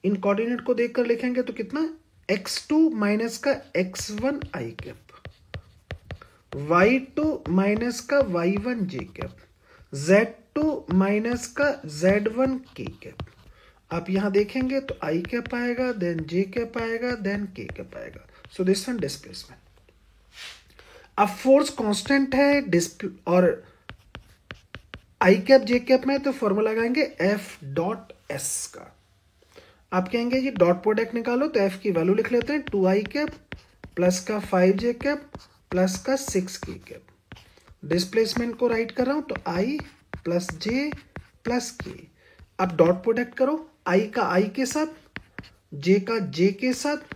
इन कोऑर्डिनेट को देखकर लिखेंगे तो कितना? x2 माइनस का x1 आई कैप, y2 माइनस का y1 जे कैप, z2 माइनस का z1 के कैप। आप यहां देखेंगे तो आई कैप आएगा, देन जे कैप आएगा, देन के कैप आएगा। सो दिस वन डिस्प्लेसमेंट। अब फोर्स कांस्टेंट है और आई कैप जे कैप में, तो फॉर्मूला लगाएंगे एफ डॉट एस का। आप कहेंगे जी डॉट प्रोडक्ट निकालो, तो एफ की वैल्यू लिख लेते हैं 2 आई कैप प्लस का 5 जे कैप प्लस का 6 के कैप। डिस्प्लेसमेंट को राइट कर रहा हूं तो आई प्लस जे प्लस के। अब डॉट प्रोडक्ट करो, आई का आई के साथ, जे का जे के साथ,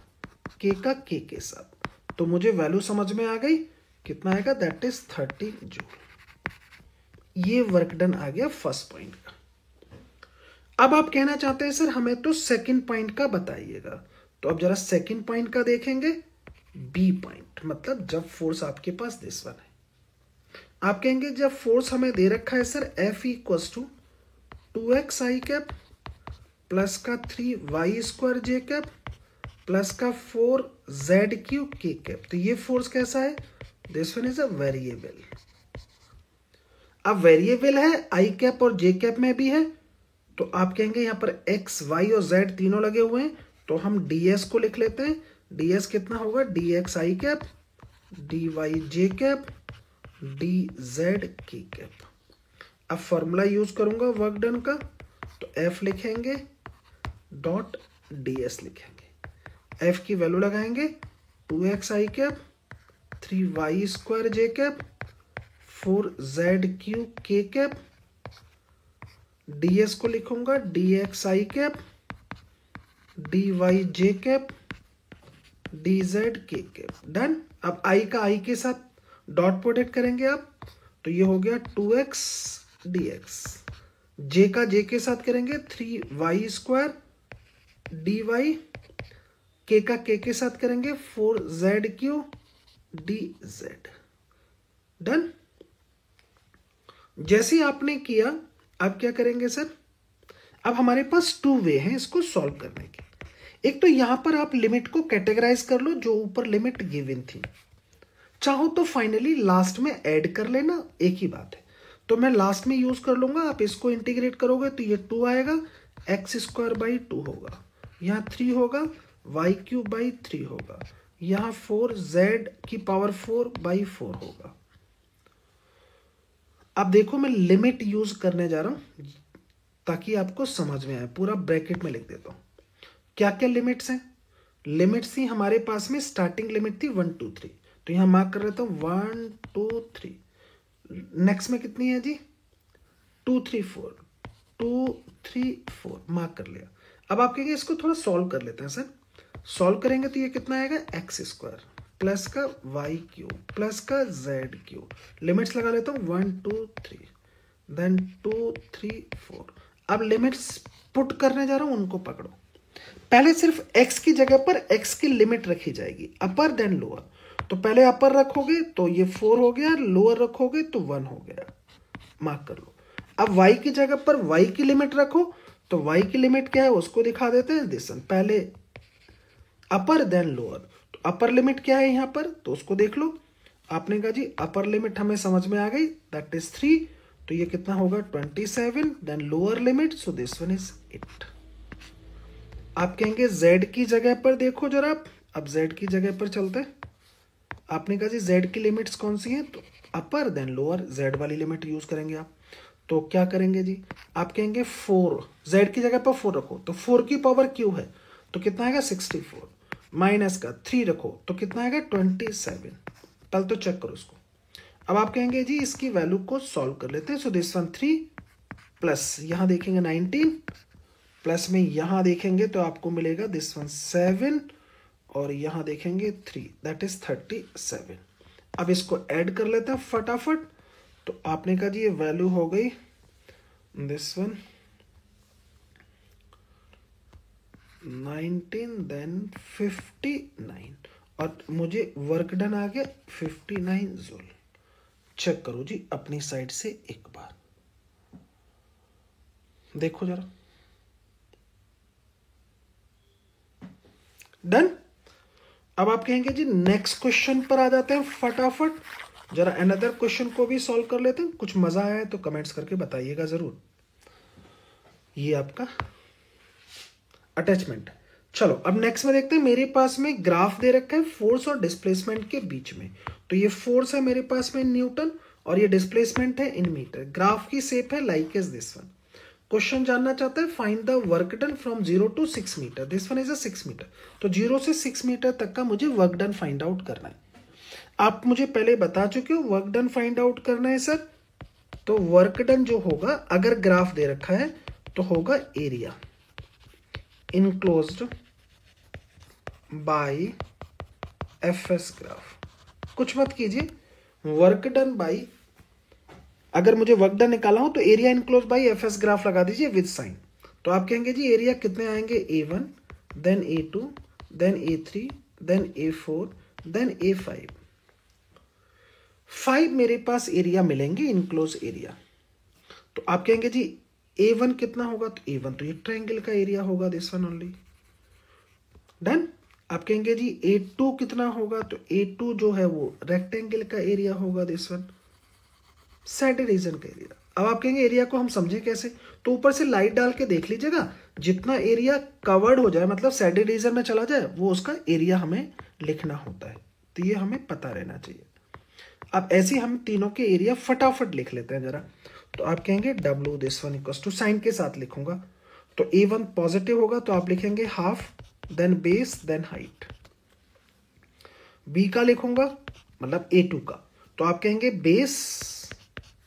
के का के साथ। तो मुझे वैल्यू समझ में आ गई, कितना आएगा? That is 30 joule. ये वर्क डन आ गया फर्स्ट पॉइंट का। अब आप कहना चाहते हैं सर हमें तो सेकंड पॉइंट का बताइएगा। तो अब जरा सेकंड पॉइंट का देखेंगे, बी पॉइंट, मतलब जब फोर्स आपके पास दिस वन है। आप कहेंगे जब फोर्स हमें दे रखा है sir F equals to 2x i cap plus का 3y² जे कैप प्लस का 4z³ k कैप। तो ये फोर्स कैसा है? This one is a variable. अब वेरिएबल है, आई कैप और जे कैप में भी है, तो आप कहेंगे यहाँ पर x, y और z तीनों लगे हुए हैं, तो हम ds को लिख लेते हैं। ds कितना होगा? dx आई कैप, dy जे कैप, dz k कैप। अब फॉर्मूला यूज करूंगा वर्क डन का, तो f लिखेंगे डॉट ds लिखेंगे। f की वैल्यू लगाएंगे 2x i cap, 3y² j cap, 4z³ k cap. ds को लिखूंगा dx आई कैप, dy जे cap, dz k cap. Done. अब i का i के साथ डॉट प्रोडक्ट करेंगे आप, तो ये हो गया 2x dx। j का j के साथ करेंगे 3y² dy, k का k के साथ करेंगे 4z³ dz। डन। जैसे ही आपने किया, अब क्या करेंगे सर? अब हमारे पास 2 वे हैं इसको सॉल्व करने के। एक तो यहां पर आप लिमिट को कैटेगराइज कर लो, जो ऊपर लिमिट गिवन थी। चाहो तो फाइनली लास्ट में ऐड कर लेना, एक ही बात है। तो मैं लास्ट में यूज कर लूंगा। आप इसको इंटीग्रेट करोगे तो ये 2 आएगा, x² 2 होगा, यहाँ 3 होगा, y³ 3 होगा, यहाँ 4z⁴/4 होगा। अब देखो मैं लिमिट यूज करने जा रहा हूं ताकि आपको समझ में आए। पूरा ब्रैकेट में लिख देता हूं। क्या क्या लिमिट्स हैं? लिमिट्स थी हमारे पास में, स्टार्टिंग लिमिट थी 1 2 3, तो यहां मार्क कर लेता हूं 1 2 3। नेक्स्ट में कितनी है जी? 2 3 4, 2 3 4 मार्क कर लिया। अब आप कहेंगे इसको थोड़ा सॉल्व कर लेते हैं सर। सॉल्व करेंगे तो ये कितना आएगा? x² प्लस का y³ प्लस का z³। लिमिट्स लगा लेता हूँ 1 2 3 देन 2 3 4। अब लिमिट्स पुट करने जा रहा हूं, उनको पकड़ो। पहले सिर्फ x की जगह पर x की लिमिट रखी जाएगी, अपर देन लोअर। तो पहले अपर रखोगे तो ये 4 हो गया, लोअर रखोगे तो 1 हो गया, मार्क कर लो। अब y की जगह पर y की लिमिट रखो, तो y की लिमिट क्या है उसको दिखा देते हैं। दिसन पहले अपर देन लोअर, तो अपर लिमिट क्या है यहाँ पर, तो उसको देख लो। आपने कहा जी अपर लिमिट हमें समझ में आ गई, दैट इज 3, तो ये कितना होगा 27। Then lower limit, so this one is 8। आप कहेंगे z की जगह पर देखो जरा। अब z की जगह पर चलते हैं। आपने कहा जी z की लिमिट्स कौन सी हैं, तो अपर देन लोअर, z वाली लिमिट यूज करेंगे आप। तो क्या करेंगे जी? आप कहेंगे 4, z की जगह पर 4 रखो, तो 4 की पावर q है, तो कितना आएगा 64, माइनस का 3 रखो तो कितना आएगा 27। पहले तो चेक करो इसको। अब आप कहेंगे जी इसकी वैल्यू को सॉल्व कर लेते हैं। सो दिस वन 3 प्लस यहां देखेंगे 19 प्लस में यहां देखेंगे तो आपको मिलेगा दिस वन 7 और यहां देखेंगे 3, दैट इज 37। अब इसको ऐड कर लेते हैं फटाफट। तो आपने कहा जी ये वैल्यू हो गई दिस वन 19 देन 59 और मुझे वर्क डन आ गया 59 जूल। चेक करो जी अपनी साइड से एक बार, देखो जरा। डन। अब आप कहेंगे जी नेक्स्ट क्वेश्चन पर आ जाते हैं फटाफट। जरा अनदर क्वेश्चन को भी सॉल्व कर लेते हैं। कुछ मजा आया है तो कमेंट्स करके बताइएगा जरूर। ये आपका अटैचमेंट। चलो अब नेक्स्ट में देखते हैं। मेरे पास में ग्राफ दे रखा है फोर्स और डिस्प्लेसमेंट के बीच में। तो ये फोर्स है मेरे पास में न्यूटन और ये डिस्प्लेसमेंट है इन मीटर। ग्राफ की शेप है like as this one. Question जानना चाहता है find the work done from 0 to 6 metre. This one is a 6 metre. तो 0 से 6 मीटर तक का मुझे वर्क डन फाइंड आउट करना है। आप मुझे पहले बता चुके हो वर्क डन फाइंड आउट करना है सर। तो वर्क डन जो होगा अगर ग्राफ दे रखा है तो होगा area enclosed bye FS graph. कुछ मत कीजिए, वर्क डन बाय, अगर मुझे वर्क डन निकाला हो तो area enclose by FS graph लगा दीजिए विद साइन। तो आप कहेंगे जी एरिया कितने आएंगे A1 then A2 then A3 then A4 then A5। 5 मेरे पास एरिया मिलेंगे इनक्लोज एरिया। तो आप कहेंगे जी A1 कितना होगा, तो A1 तो ये ट्रायंगल का एरिया होगा दिस वन ओनली। डन। आप कहेंगे जी A2 कितना होगा, तो A2 जो है वो रेक्टेंगल का एरिया होगा, दिस वन सैडेड रीजन का एरिया। अब आप कहेंगे एरिया को हम समझे कैसे, तो ऊपर से लाइट डाल के देख लीजिएगा, जितना एरिया कवर्ड हो जाए मतलब सैडेड रीजन में चला जाए वो उसका एरिया हमें लिखना होता है, तो ये हमें पता रहना चाहिए। अब ऐसे हम तीनों के एरिया फटाफट लिख लेते हैं जरा। तो आप कहेंगे W this one equals to, sign के साथ लिखूंगा, तो A1 पॉजिटिव होगा तो आप लिखेंगे half, then base, then height. B का लिखूंगा मतलब A2 का, तो आप कहेंगे बेस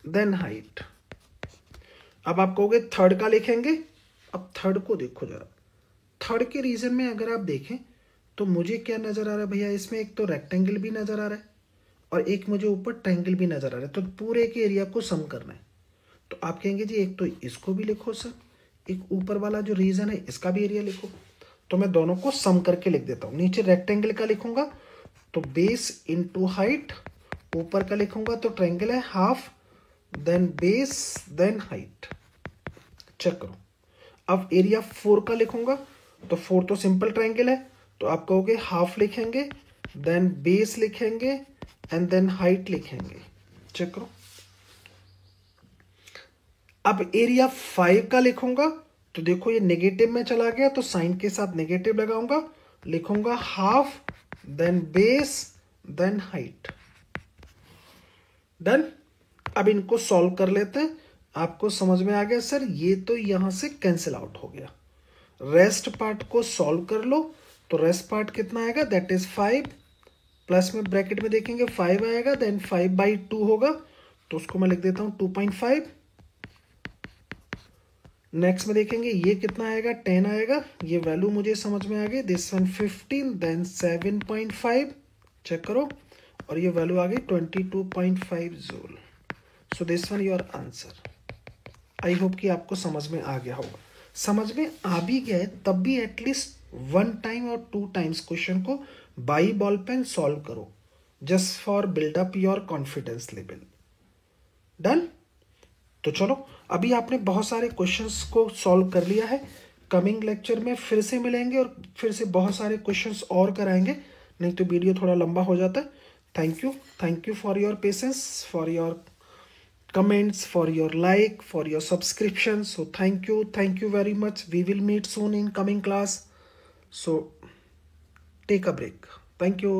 देन हाइट। अब आप कहोगे थर्ड का लिखेंगे, अब थर्ड को देखो जरा, थर्ड के रीजन में अगर आप देखें तो मुझे क्या नजर आ रहा है भैया, इसमें एक तो रेक्टेंगल भी नजर आ रहा है और एक मुझे ऊपर ट्रायंगल भी नजर आ रहा है, तो पूरे के एरिया को सम करना है। तो आप कहेंगे जी एक तो इसको भी लिखो सर, एक ऊपर वाला जो रीजन है इसका भी एरिया लिखो, तो मैं दोनों को सम करके लिख देता हूं। नीचे रेक्टेंगल का लिखूंगा तो बेस इंटू हाइट, ऊपर का लिखूंगा तो ट्रायंगल है half, then base, then height. Check करो। अब एरिया 4 का लिखूंगा तो 4 तो सिंपल ट्रायंगल है, तो आप कहोगे हाफ लिखेंगे, देन बेस लिखेंगे एंड देन हाइट लिखेंगे। चेक करो। अब एरिया 5 का लिखूंगा तो देखो ये नेगेटिव में चला गया, तो साइन के साथ नेगेटिव लगाऊंगा, लिखूंगा half, then base, then height. Done. अब इनको सॉल्व कर लेते हैं। आपको समझ में आ गया सर, ये तो यहां से कैंसिल आउट हो गया। रेस्ट पार्ट को सॉल्व कर लो, तो रेस्ट पार्ट कितना आएगा, दैट इज 5, प्लस में ब्रैकेट में देखेंगे 5 आएगा, देन 5/2 होगा, तो उसको मैं लिख देता हूं 2.5। नेक्स्ट में देखेंगे ये कितना आएगा, 10 आएगा, ये वैल्यू मुझे समझ में आ गई, दिस वन 15, देन 7.5। चेक करो, और ये वैल्यू आ गई 22.5 joule. So this one your answer. I hope कि आपको समझ में आ गया होगा। समझ में आ भी गया है तब भी एटलीस्ट 1 टाइम और 2 टाइम्स क्वेश्चन को बाई बॉल पेन सॉल्व करो, just for build up your confidence level. Done. तो चलो, अभी आपने बहुत सारे क्वेश्चंस को सॉल्व कर लिया है। कमिंग लेक्चर में फिर से मिलेंगे और फिर से बहुत सारे क्वेश्चंस और कराएंगे, नहीं तो वीडियो थोड़ा लंबा हो जाता है। Thank you for your patience, for your comments, for your like, for your subscription. So thank you very much. We will meet soon in coming class, so take a break. Thank you.